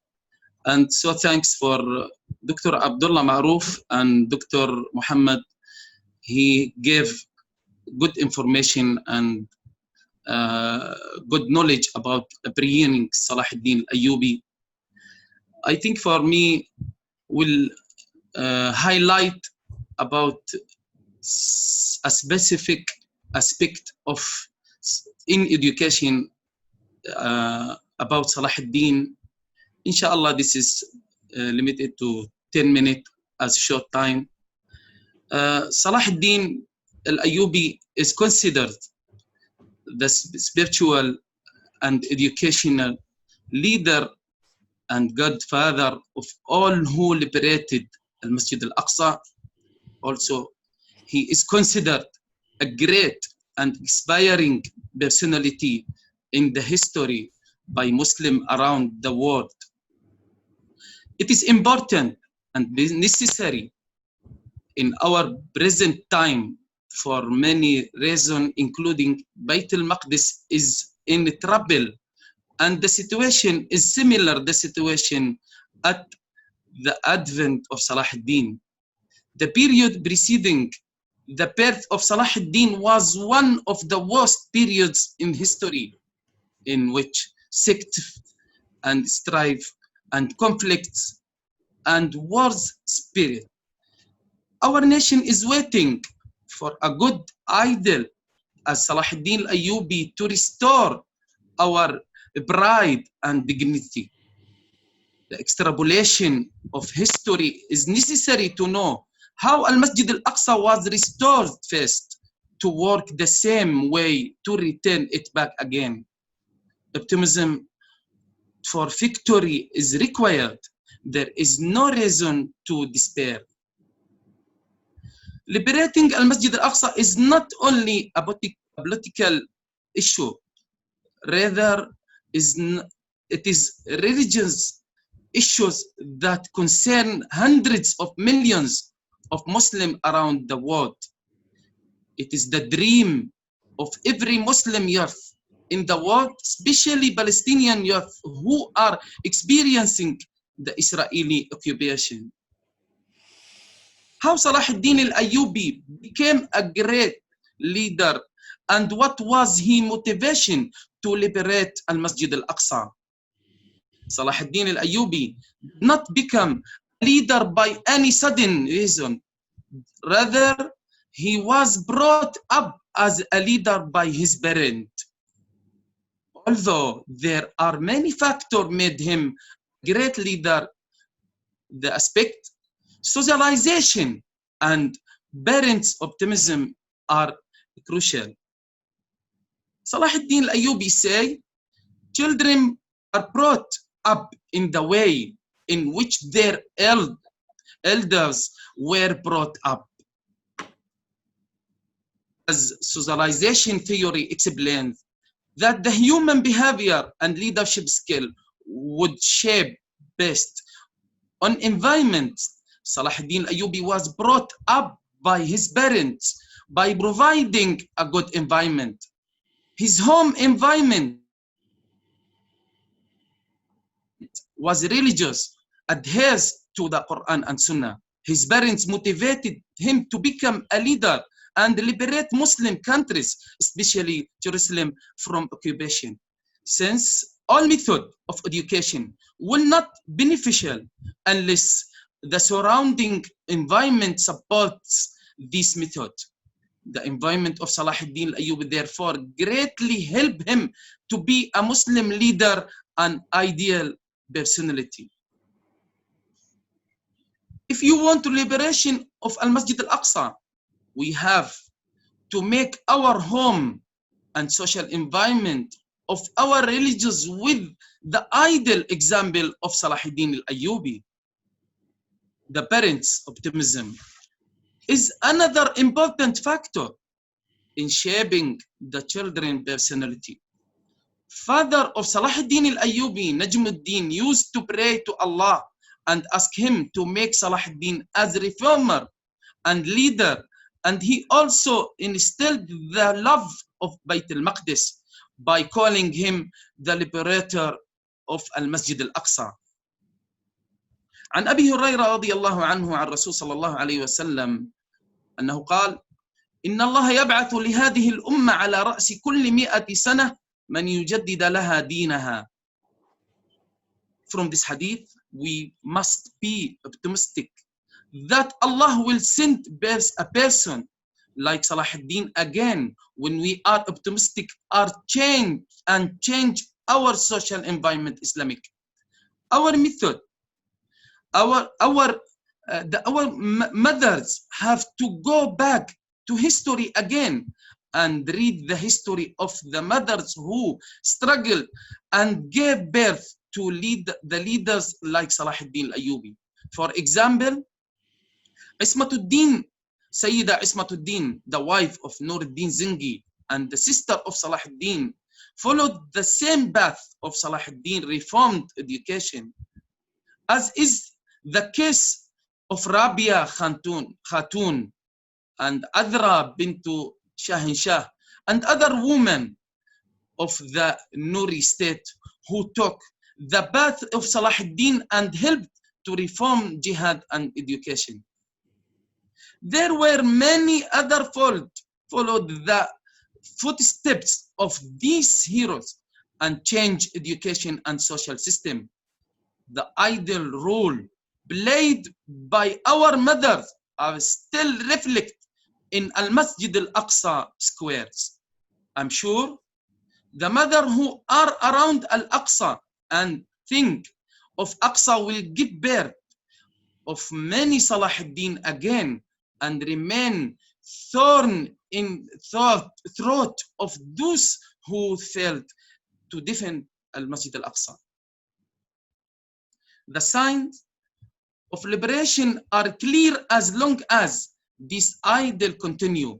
and so thanks for Dr. Abdullah Maruf and Dr. Muhammad. He gave good information and good knowledge about Upbringing Salahuddin Ayyubi. I think for me will highlight about a specific aspect of in education about Salahuddin. Inshallah, this is limited to 10 minutes as short time. Salahuddin al-Ayyubi is considered the spiritual and educational leader and godfather of all who liberated al-Masjid al-Aqsa. Also, he is considered a great and inspiring personality in the history by Muslims around the world. It is important and necessary in our present time for many reasons, including Bayt al-Maqdis is in trouble, and the situation is similar the situation at the advent of Salahuddin. The period preceding the birth of Salahuddin was one of the worst periods in history, in which sect and strife and conflicts and wars spirit. Our nation is waiting for a good idol as Salahuddin Ayyubi to restore our pride and dignity. The extrapolation of history is necessary to know how Al-Masjid al-Aqsa was restored first, to work the same way to return it back again. Optimism for victory is required. There is no reason to despair. Liberating Al-Masjid al-Aqsa is not only a political issue, rather it is religious issues that concern hundreds of millions of Muslims around the world. It is the dream of every Muslim youth in the world, especially Palestinian youth who are experiencing the Israeli occupation. How Salahuddin al-Ayyubi became a great leader, and what was his motivation to liberate al-Masjid al-Aqsa? Salahuddin al-Ayyubi did not become a leader by any sudden reason. Rather, he was brought up as a leader by his parents. Although there are many factors made him a great leader, the aspect socialization and parents' optimism are crucial. Salahuddin al-Ayyubi say, children are brought up in the way in which their elders were brought up. As socialization theory explains, that the human behavior and leadership skill would shape based on environment. Salahuddin Ayyubi was brought up by his parents by providing a good environment. His home environment was religious, adheres to the Quran and Sunnah. His parents motivated him to become a leader and liberate Muslim countries, especially Jerusalem, from occupation. Since all method of education will not beneficial unless the surrounding environment supports this method. The environment of Salahuddin Ayyubi therefore greatly helped him to be a Muslim leader and ideal personality. If you want the liberation of Al-Masjid Al-Aqsa, we have to make our home and social environment of our religions with the ideal example of Salahuddin Al-Ayyubi. The parents' optimism is another important factor in shaping the children's personality. Father of Salahuddin Al-Ayyubi, Najmuddin, used to pray to Allah and ask him to make Salahuddin as a reformer and leader, and he also instilled the love of Bayt al-Maqdis by calling him the liberator of Al-Masjid Al-Aqsa. عن أبي هريرة رضي الله عنه عن الرسول صلى الله عليه وسلم أنه قال: إن الله يبعث لهذه الأمة على رأس كل 100 سنة من يجدد لها دينها. From this hadith, we must be optimistic that Allah will send a person like Salahuddin again when we are optimistic or change our social environment Islamic. Our method, our mothers have to go back to history again and read the history of the mothers who struggled and gave birth to the leaders like Salahuddin Ayyubi. For example, Ismatuddin, Sayyida Ismatuddin, the wife of Nuruddin Zingi and the sister of Salahuddin, followed the same path of Salahuddin reformed education, as is the case of Rabia Khatun and Adra bintu Shahin Shah and other women of the Nuri state who took the path of Salahuddin and helped to reform jihad and education. There were many other followed the footsteps of these heroes and changed education and social system. The ideal role played by our mothers are still reflected in Al-Masjid Al-Aqsa squares. I'm sure the mother who are around Al-Aqsa and think of Aqsa will give birth of many Salahuddin again and remain thorn in throat of those who failed to defend Al-Masjid Al-Aqsa. The signs of liberation are clear as long as this ideal continue,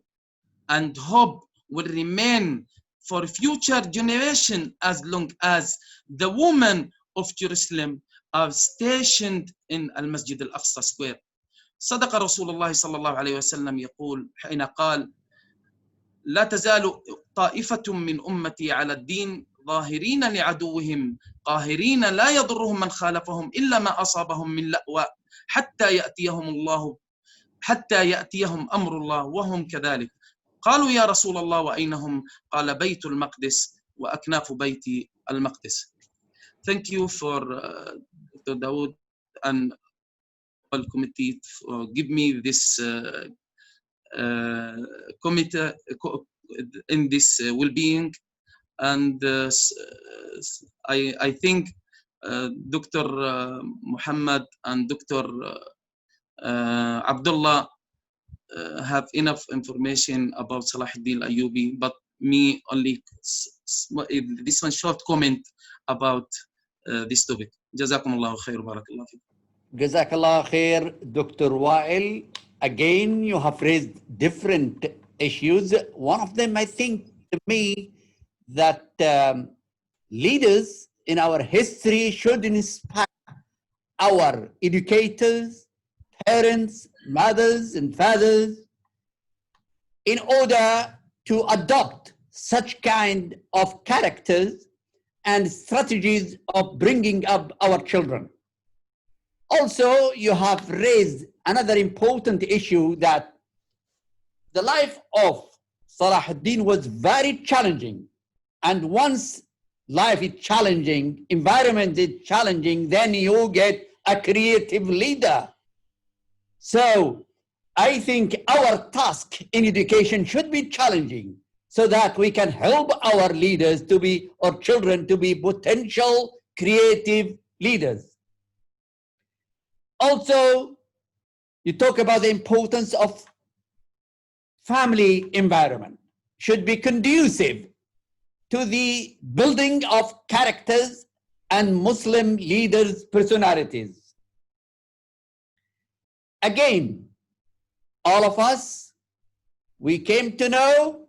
and hope will remain for future generation as long as the women of Jerusalem are stationed in Al-Masjid Al-Aqsa Square. صدق رسول الله صلى الله عليه وسلم يقول حين قال: لا تزال طائفة من أمتي على الدين ظاهرين لعدوهم قاهرين لا يضرهم من خالفهم إلا ما أصابهم من لأواء حتى يأتيهم أمر الله وهم كذلك. قالوا يا رسول الله وأين هم؟ قال: بيت المقدس وأكناف بيت المقدس. Thank you for Dr. Dawood and all committee for give me this committee in this well-being, and I think Dr. Muhammad and Dr. Abdullah have enough information about Salahuddin Ayyubi, but me only this one short comment about this topic. Jazakumullahu khair, barakallahu fikum. Jazakallah khair, Dr. Wael. Again, you have raised different issues. One of them, I think, to me, that leaders in our history should inspire our educators, parents, mothers, and fathers in order to adopt such kind of characters and strategies of bringing up our children. Also, you have raised another important issue, that the life of Salahuddin was very challenging. And once life is challenging, environment is challenging, then you get a creative leader. So I think our task in education should be challenging, so that we can help our leaders to be, or children to be, potential creative leaders. Also, you talk about the importance of family environment should be conducive to the building of characters and Muslim leaders' personalities. Again, all of us, we came to know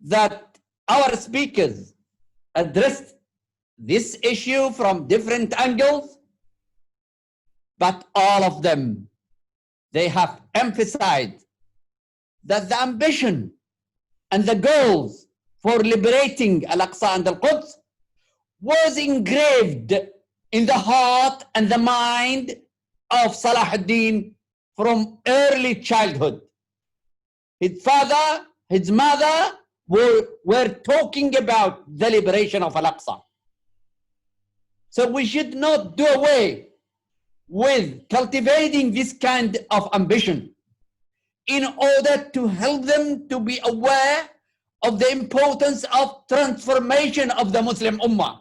that our speakers addressed this issue from different angles, but all of them, they have emphasized that the ambition and the goals for liberating Al-Aqsa and Al-Quds was engraved in the heart and the mind of Salahuddin from early childhood. His father, his mother were talking about the liberation of Al-Aqsa. So we should not do away with cultivating this kind of ambition in order to help them to be aware of the importance of transformation of the Muslim Ummah.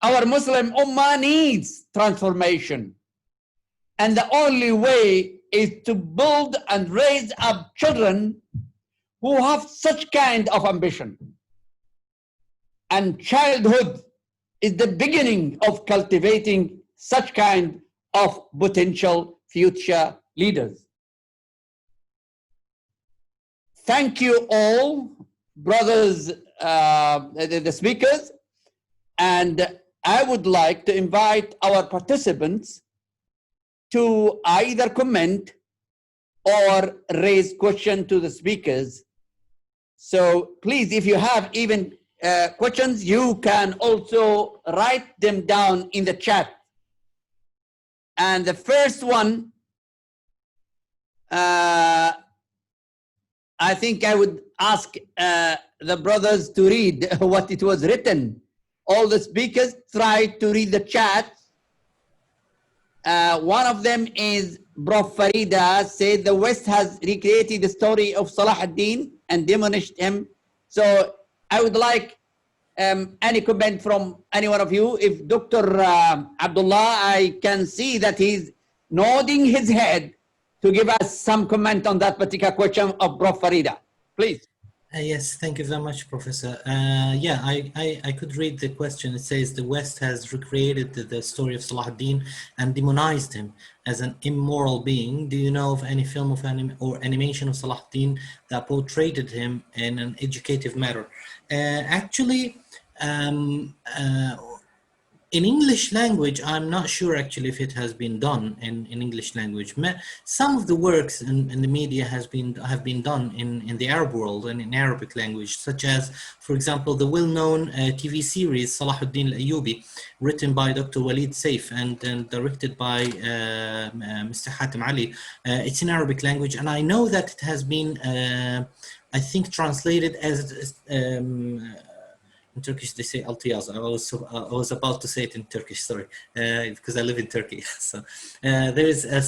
Our Muslim Ummah needs transformation. And the only way is to build and raise up children who have such kind of ambition. And childhood is the beginning of cultivating such kind of potential future leaders. Thank you all, brothers, the speakers, and I would like to invite our participants to either comment or raise question to the speakers. So please, if you have even questions, you can also write them down in the chat. And the first one, I think I would ask the brothers to read what it was written. All the speakers try to read the chat. One of them is Prof. Farida, said the West has recreated the story of Salahuddin and demolished him. So I would like any comment from any one of you. If Dr. Abdullah, I can see that he's nodding his head to give us some comment on that particular question of Prof. Farida. Please. Yes, thank you very much, Professor. Yeah, I could read the question. It says the West has recreated the story of Salahuddin and demonized him as an immoral being. Do you know of any film of or animation of Salahuddin that portrayed him in an educative manner? Actually, in English language, I'm not sure actually if it has been done in English language. Some of the works in the media have been done in the Arab world and in Arabic language, such as, for example, the well-known TV series Salahuddin Al-Ayyubi, written by Dr. Walid Saif and directed by Mr. Hatem Ali. It's in Arabic language, and I know that it has been, I think, translated as in Turkish they say altiyaz. I was about to say it in Turkish, sorry, because I live in Turkey. So there is a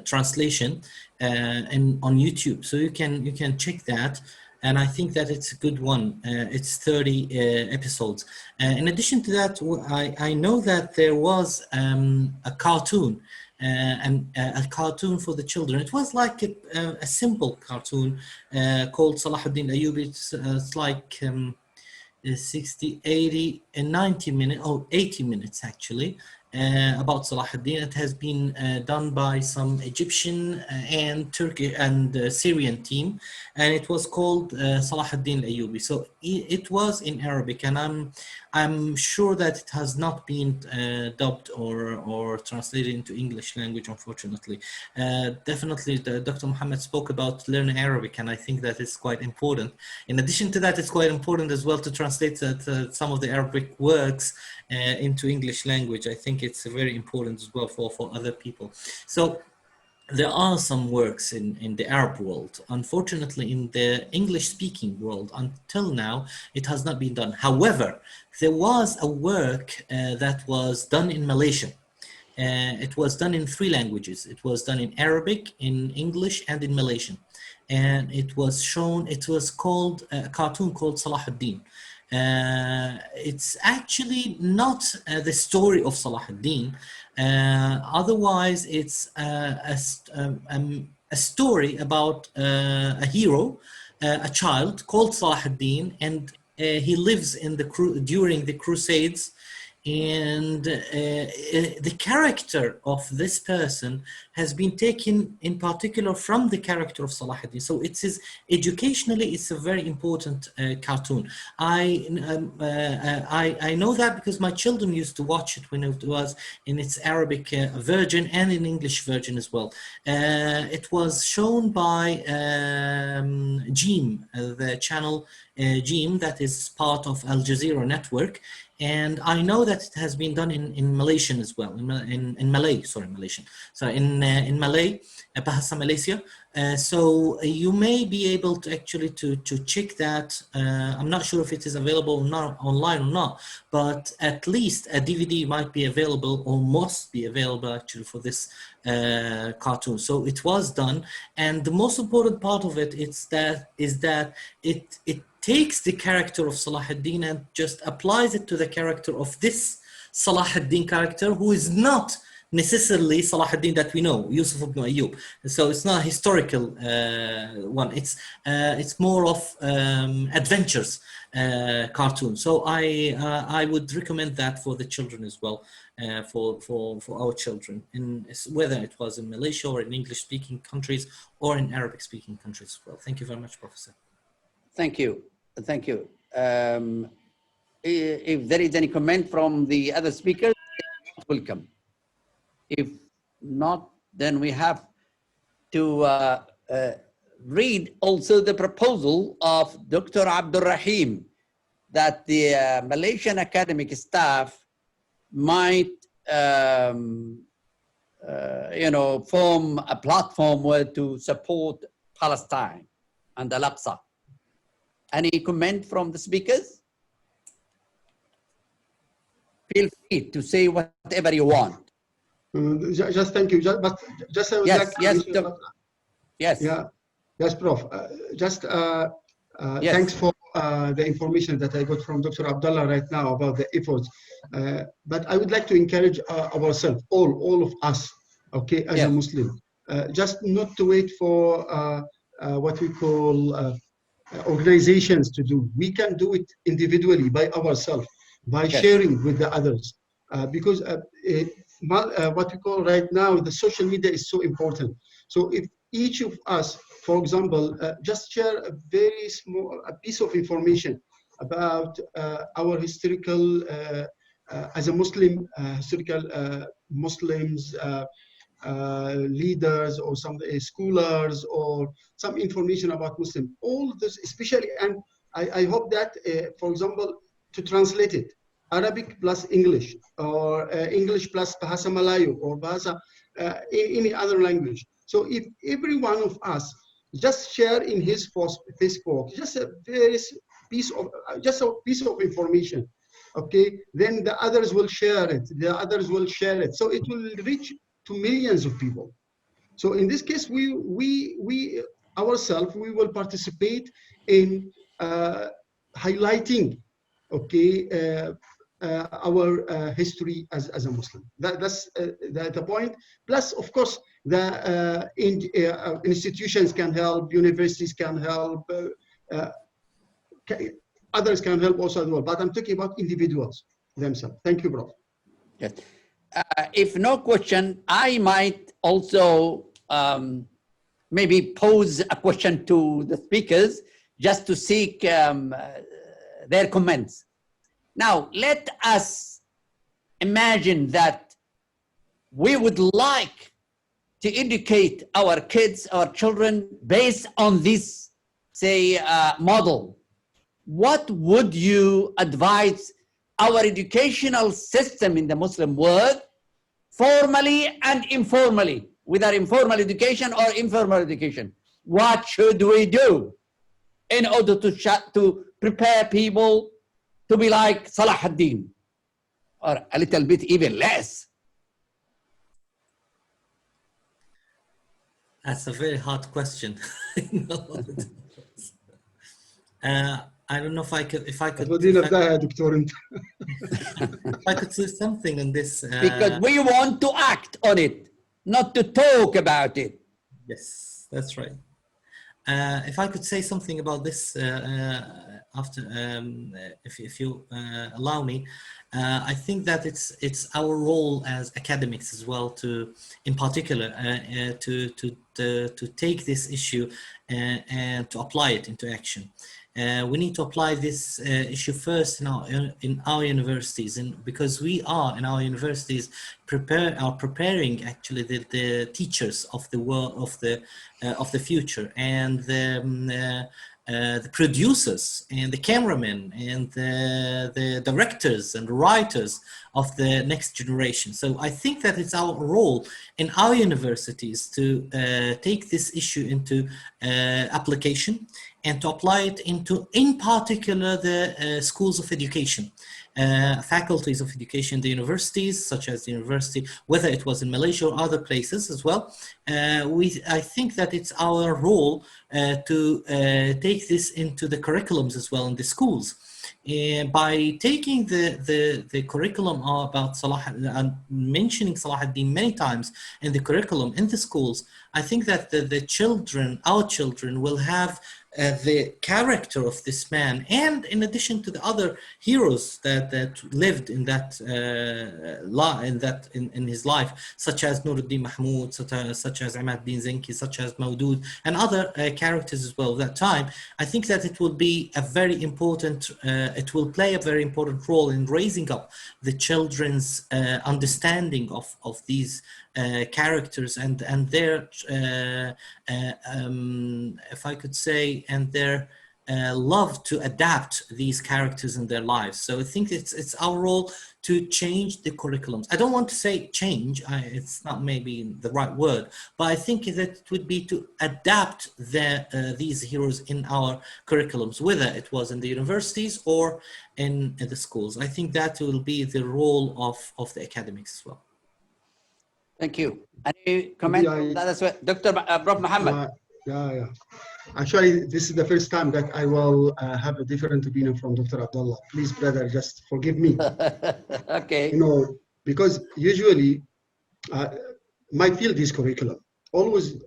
translation on YouTube, so you can check that, and I think that it's a good one. It's 30 episodes. In addition to that, I know that there was a cartoon. A cartoon for the children. It was like a simple cartoon called Salahuddin Ayyubi. It's like 60, 80, and 90 minutes, 80 minutes actually. about Salahuddin. It has been done by some Egyptian and Turkish and Syrian team, and it was called Salahuddin al-Ayyubi. So it was in Arabic, and I'm sure that it has not been dubbed or translated into English language, unfortunately. Definitely, Dr. Muhammad spoke about learning Arabic, and I think that is quite important. In addition to that, it's quite important as well to translate some of the Arabic works into English language. I think it's very important as well for other people. So there are some works in the Arab world. Unfortunately, in the English-speaking world, until now, it has not been done. However, there was a work that was done in Malaysia. It was done in 3 languages. It was done in Arabic, in English, and in Malaysian. And it was shown, it was called a cartoon called Salahuddin. It's actually not the story of Salahuddin. Otherwise, it's a story about a hero, a child called Salahuddin, and he lives in during the Crusades. And the character of this person has been taken in particular from the character of Salahuddin. So it is educationally, it's a very important cartoon. I know that because my children used to watch it when it was in its Arabic version and in English version as well. It was shown by Jim, the channel Jim, that is part of Al Jazeera network. And I know that it has been done in Malaysian as well, in Malay, sorry, Malaysian. So in Malay, Bahasa Malaysia. So you may be able to actually to check that. I'm not sure if it is available not online or not, but at least a DVD might be available or must be available actually for this cartoon. So it was done, and the most important part of it is that it takes the character of Salahuddin and just applies it to the character of this Salahuddin character, who is not necessarily Salahuddin that we know, Yusuf ibn Ayyub. So it's not a historical one. It's more of adventures cartoon. So I would recommend that for the children as well, for our children, whether it was in Malaysia or in English-speaking countries or in Arabic-speaking countries as well. Thank you very much, Professor. Thank you. Thank you. If there is any comment from the other speakers, welcome. If not, then we have to read also the proposal of Dr. Abdul Rahim that the Malaysian academic staff might, form a platform where to support Palestine and Al-Aqsa. Any comment from the speakers? Feel free to say whatever you want. Just thank you. Just I would Yes, like to yes, mention yes. Yeah, yes, Prof. Yes. Thanks for the information that I got from Dr. Abdullah right now about the efforts. But I would like to encourage ourselves, all of us, okay, as a Muslim, just not to wait for what we call organizations to do. We can do it individually by ourselves, by sharing with the others, because what we call right now, the social media is so important. So if each of us, for example, just share a very small piece of information about our historical, as a Muslim, historical Muslims, leaders or some scholars, or some information about Muslim, all this especially, and I hope that, for example, to translate it, Arabic plus English, or English plus Bahasa Melayu, or Bahasa any other language. So if every one of us just share in his Facebook just a piece of information, okay, then the others will share it, so it will reach to millions of people. So in this case, we ourselves, we will participate in highlighting, okay, our history as a Muslim. That's the point. Plus, of course, the institutions can help, universities can help, others can help also as well. But I'm talking about individuals themselves. Thank you, Prof. Yes. if no question, I might also maybe pose a question to the speakers just to seek their comments. Now, let us imagine that we would like to educate our kids, our children, based on this, say, model. What would you advise our educational system in the Muslim world, formally and informally, whether informal education or informal education? What should we do in order to prepare people to be like Salahuddin, or a little bit even less? That's a very hard question. I don't know if I could if I could say something on this. Because we want to act on it, not to talk about it. Yes, that's right. If I could say something about this after, if you allow me, I think that it's our role as academics as well to, in particular, to take this issue and to apply it into action. We need to apply this issue first in our universities, and because we are in our universities preparing actually the teachers of the world of the future, and the producers and the cameramen and the directors and writers of the next generation. So I think that it's our role in our universities to take this issue into application and to apply it into, in particular, the schools of education, faculties of education, the universities, such as the university, whether it was in Malaysia or other places as well. I think that it's our role to take this into the curriculums as well in the schools. By taking the curriculum about Salah and mentioning Salahuddin many times in the curriculum in the schools, I think that the children, our children, will have the character of this man, and in addition to the other heroes that lived in that in his life, such as Nuruddin Mahmud, such as Ahmad Din Zenki, such as Maudud, and other characters as well of that time. I think that it will be a very important, it will play a very important role in raising up the children's understanding of these characters and their, if I could say, and their love to adapt these characters in their lives. So I think it's our role to change the curriculums. I don't want to say change, it's not maybe the right word, but I think that it would be to adapt these heroes in our curriculums, whether it was in the universities or in the schools. I think that will be the role of the academics as well. Thank you. Any comment on that as well? Dr. Prof. Muhammad. Yeah. Actually, this is the first time that I will have a different opinion from Dr. Abdullah. Please, brother, just forgive me. Okay. You know, because usually my field is curriculum. Always,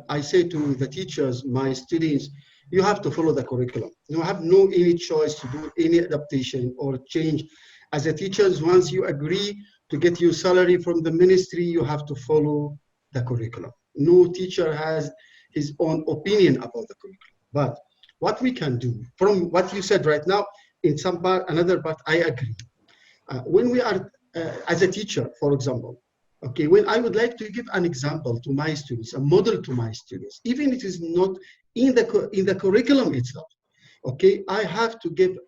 I say to the teachers, my students, you have to follow the curriculum. You have no any choice to do any adaptation or change. As a teachers, once you agree to get your salary from the ministry, you have to follow the curriculum. No teacher has his own opinion about the curriculum. But what we can do, from what you said right now, in some part, another part, I agree. When we are, as a teacher, for example, okay, when I would like to give an example to my students, a model to my students, even if it is not in the curriculum itself, okay, I have to give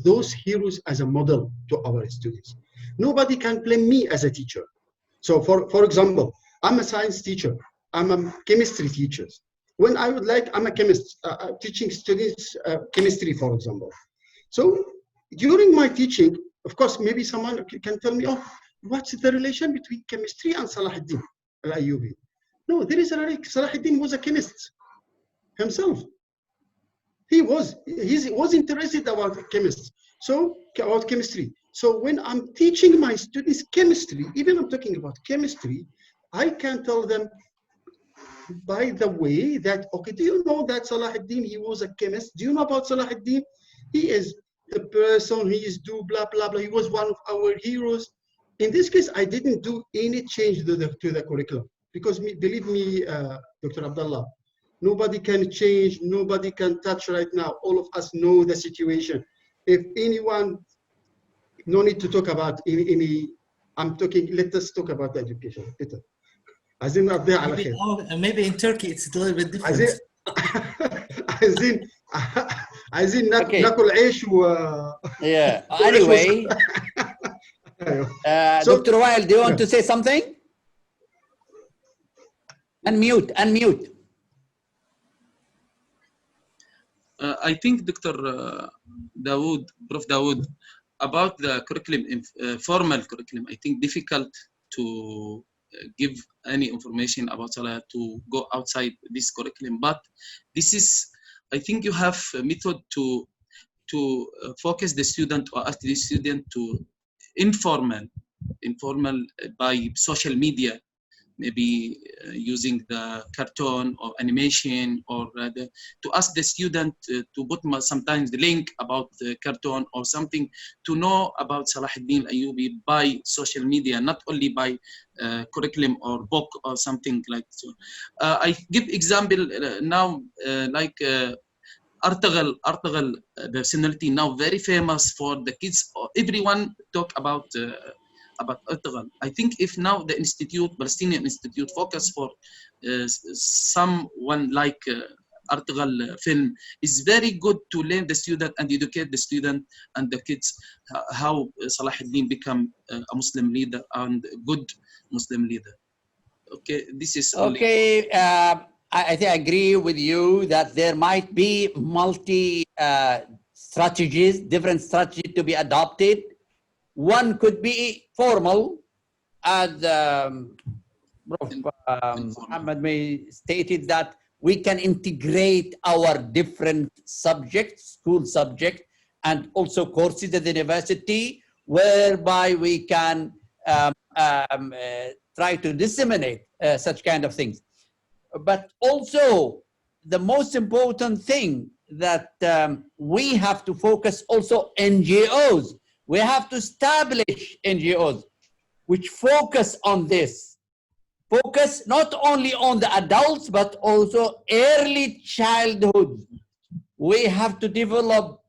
those heroes as a model to our students. Nobody can blame me as a teacher. So for example, I'm a science teacher. I'm a chemistry teacher. When I would like, I'm a chemist teaching students chemistry, for example. So during my teaching, of course, maybe someone can tell me, oh, what's the relation between chemistry and Salahuddin al-Ayyubi? No, there is a relation. Salahuddin was a chemist himself. He was interested about about chemistry. So when I'm teaching my students chemistry, even I'm talking about chemistry, I can tell them, by the way, that, okay, do you know that Salahuddin, he was a chemist? Do you know about Salahuddin? He is the person, he is do blah, blah, blah. He was one of our heroes. in this case, I didn't do any change to the curriculum because believe me, Dr. Abdullah, nobody can change, nobody can touch right now. All of us know the situation. If anyone, no need to talk about any I'm talking, let us talk about the education. Peter. عايزين نقضيها على خير. Maybe in Turkey it's a little bit different. عايزين Okay. ناكل عيش و Yeah. Anyway, So- Dr. Weil, do you want to say something? Unmute, unmute. I think Dr. Dawood, Prof. Dawood, about the curriculum, formal curriculum, I think difficult to give any information about Salah to go outside this curriculum. But this is, I think you have a method to focus the student or ask the student to informal by social media, maybe using the cartoon or animation, or to ask the student to put sometimes the link about the cartoon or something to know about Salahuddin Ayyubi by social media, not only by curriculum or book or something like so. I give example now like Artagal personality now very famous for the kids. Everyone talk about Artagal. I think if now the institute, Palestinian Institute, focus for someone like Artagal film is very good to learn the student and educate the student and the kids how Salahuddin become a Muslim leader and a good Muslim leader. Okay, this is only. Okay, I think I agree with you that there might be strategies, different strategies to be adopted. One could be formal, as Prof. Muhammad may stated that we can integrate our different subjects, school subjects, and also courses at the university, whereby we can try to disseminate such kind of things. But also, the most important thing that we have to focus also NGOs. We have to establish NGOs which focus on this. Focus not only on the adults, but also early childhood. We have to develop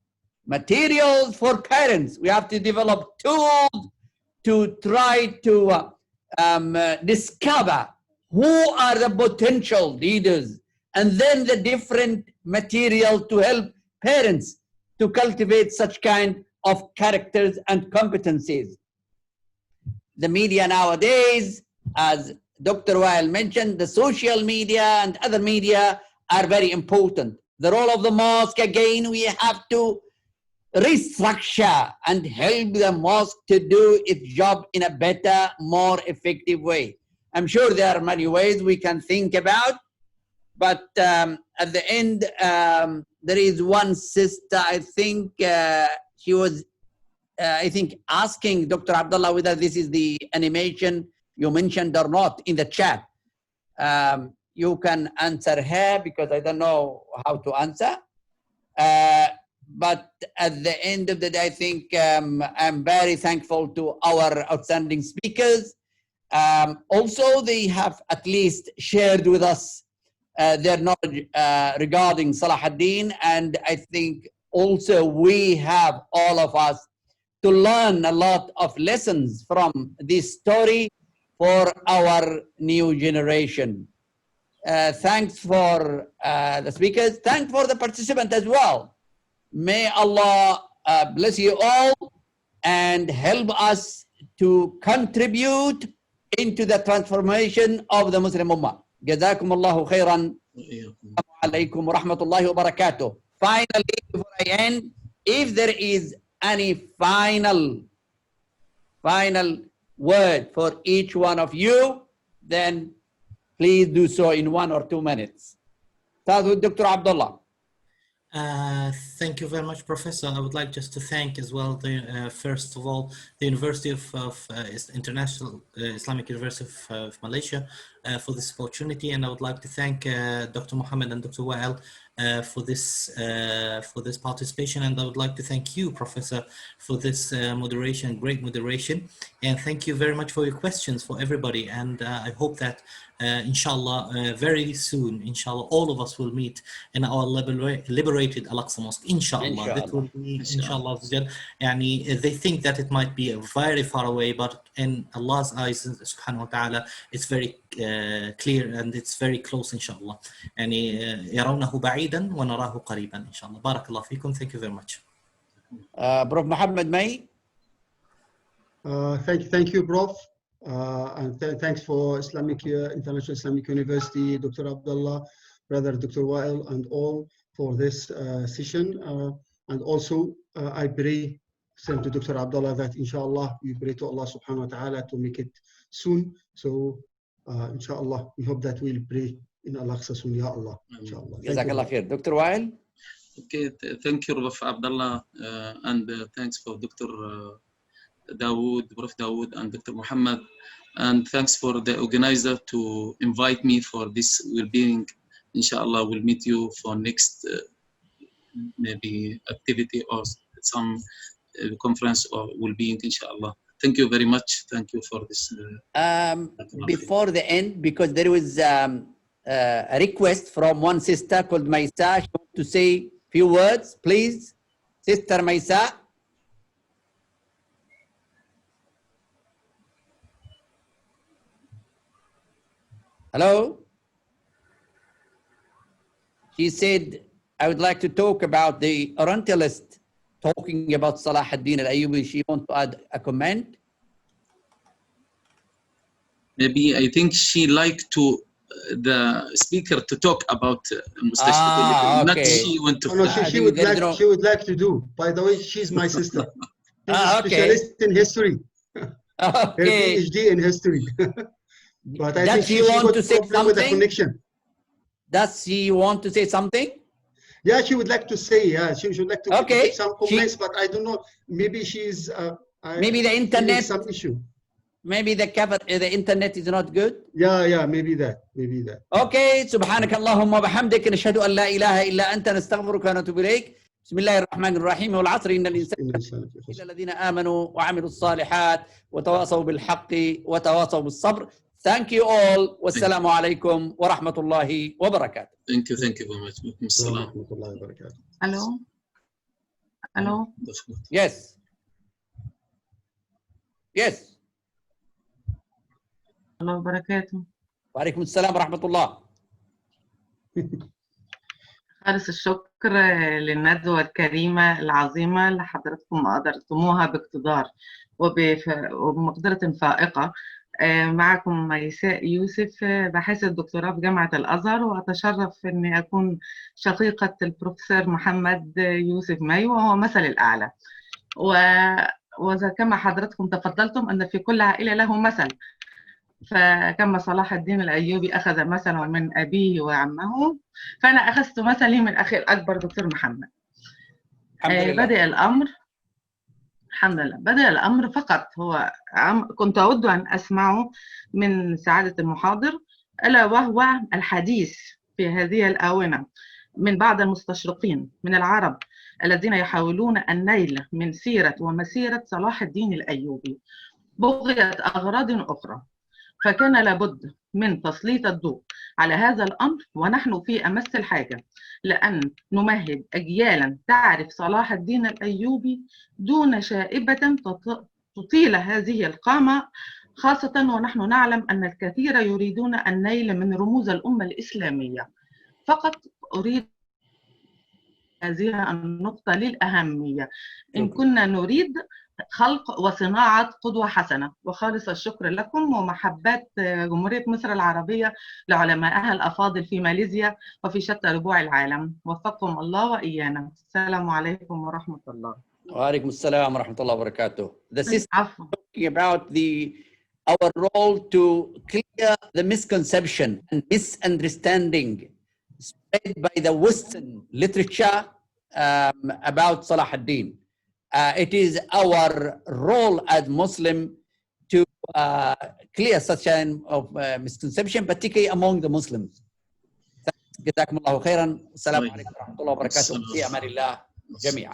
materials for parents. We have to develop tools to try to discover who are the potential leaders, and then the different material to help parents to cultivate such kind of characters and competencies. The media nowadays, as Dr. Weil mentioned, the social media and other media are very important. The role of the mosque, again, we have to restructure and help the mosque to do its job in a better, more effective way. I'm sure there are many ways we can think about, but at the end, there is one sister, I think she was, I think, asking Dr. Abdullah whether this is the animation you mentioned or not in the chat. You can answer her because I don't know how to answer. But at the end of the day, I think I'm very thankful to our outstanding speakers. Also, they have at least shared with us their knowledge regarding Salahuddin, and I think also we have, all of us, to learn a lot of lessons from this story for our new generation. Thanks for the speakers. Thanks for the participants as well. May Allah bless you all and help us to contribute into the transformation of the Muslim Ummah. Jazakum Allahu khairan. Assalamu alaikum wa rahmatullahi wa barakatuh. Finally, before I end, if there is any final word for each one of you, then please do so in 1 or 2 minutes. Start with Dr. Abdullah. Thank you very much, Professor. I would like just to thank as well, first of all, the University of International Islamic University of Malaysia for this opportunity. And I would like to thank Dr. Mohammed and Dr. Wael for this participation, and I would like to thank you, Professor, for this moderation, great moderation, and thank you very much for your questions for everybody. And I hope that inshallah very soon, inshallah, all of us will meet in our liberated Al-Aqsa Mosque, inshallah. That will be inshallah. Yani, they think that it might be very far away, but in Allah's eyes subhanahu wa ta'ala, it's very clear and it's very close inshallah. يعني يرونه بعيدا ونراه قريبا إن شاء الله. بارك الله فيكم. Thank you very much. Prof. Muhammad May. Thank you, Prof. And thanks for International Islamic University, Dr. Abdullah, Brother Dr. Wael, and all for this session. And also, I pray, same to Dr. Abdullah, that inshallah, we pray to Allah subhanahu wa ta'ala to make it soon. So, inshallah, we hope that we'll pray in Al-Aqsa soon, ya Allah. Inshallah. Jazakallah khair. Dr. Wael. Okay, thank you, Prof. Abdullah, and thanks for Dr. Dawood, Prof. Dawood, and Dr. Muhammad, and thanks for the organizer to invite me for this well-being. Inshallah, we'll meet you for next maybe activity or some conference or well-being, inshallah. Thank you very much. Thank you for this. Before the end, because there was a request from one sister called Maisa. She wants to say few words, please. Sister Maisa. Hello? She said, I would like to talk about the Orientalist talking about Salahuddin al-Ayyubi. She wants to add a comment. Maybe I think she liked to the speaker to talk about Mustashfaq. Not okay. she want to. No, she would like to do. By the way, she's my sister. She's a specialist in history. Her PhD in history. But I think she want to say something with the connection. Does she want to say something? Yeah, she would like to say. Yeah, she would like to make some comments, but I don't know. Maybe she's. Maybe the internet. Some issue. Maybe the internet is not good. Yeah, maybe that. Okay, سبحانك اللهم وبحمدك نشهد أن لا إله إلا أنت نستغفرك ونتوب إليك. بسم الله الرحمن الرحيم والعصر إن الإنسان إلا الذين آمنوا وعملوا الصالحات وتواصوا بالحق وتواصوا بالصبر. Thank you all. Wassalamu alaikum wa rahmatullahi wa barakatuh. Thank you very much. Assalam. Hello. Yes. الله وبركاته. وعليكم السلام ورحمة الله. خالص الشكر للندوة الكريمة العظيمة اللي حضراتكم قدرتموها باقتدار وبمقدرة فائقة. معكم ميساء يوسف، باحثة الدكتوراه في جامعة الأزهر، وأتشرف أني أكون شقيقة البروفيسور محمد يوسف مي، وهو مثل الأعلى. وكما حضراتكم تفضلتم أن في كل عائلة له مثل، فكما صلاح الدين الأيوبي أخذ مثلا من أبيه وعمه، فأنا أخذت مثلي من أخي الأكبر دكتور محمد. بدأ الأمر فقط هو كنت أود أن أسمعه من سعادة المحاضر، ألا وهو الحديث في هذه الآونة من بعض المستشرقين من العرب الذين يحاولون النيل من سيرة ومسيرة صلاح الدين الأيوبي بغية أغراض أخرى، فكان لابد من تسليط الضوء على هذا الأمر، ونحن في أمس الحاجة لأن نمهد أجيالا تعرف صلاح الدين الأيوبي دون شائبة تطيل هذه القامة، خاصة ونحن نعلم أن الكثير يريدون النيل من رموز الأمة الإسلامية. فقط أريد هذه النقطة للأهمية إن كنا نريد خلق وصناعة قدوة حسنة. وخالص الشكر لكم ومحبات جمهورية مصر العربية لعلمائها الأفاضل في ماليزيا وفي شتى ربوع العالم. وفقكم الله وإيانا. السلام عليكم ورحمة الله. وعليكم السلام ورحمة الله وبركاته. The sister talking about our role to clear the misconception and misunderstanding spread by the Western literature about Salah ad-Din. It is our role as Muslim to clear such an misconception, particularly among the Muslims. جزاكم الله خيرا. السلام طيب. عليكم ورحمة الله وبركاته. في أمان الله جميعا.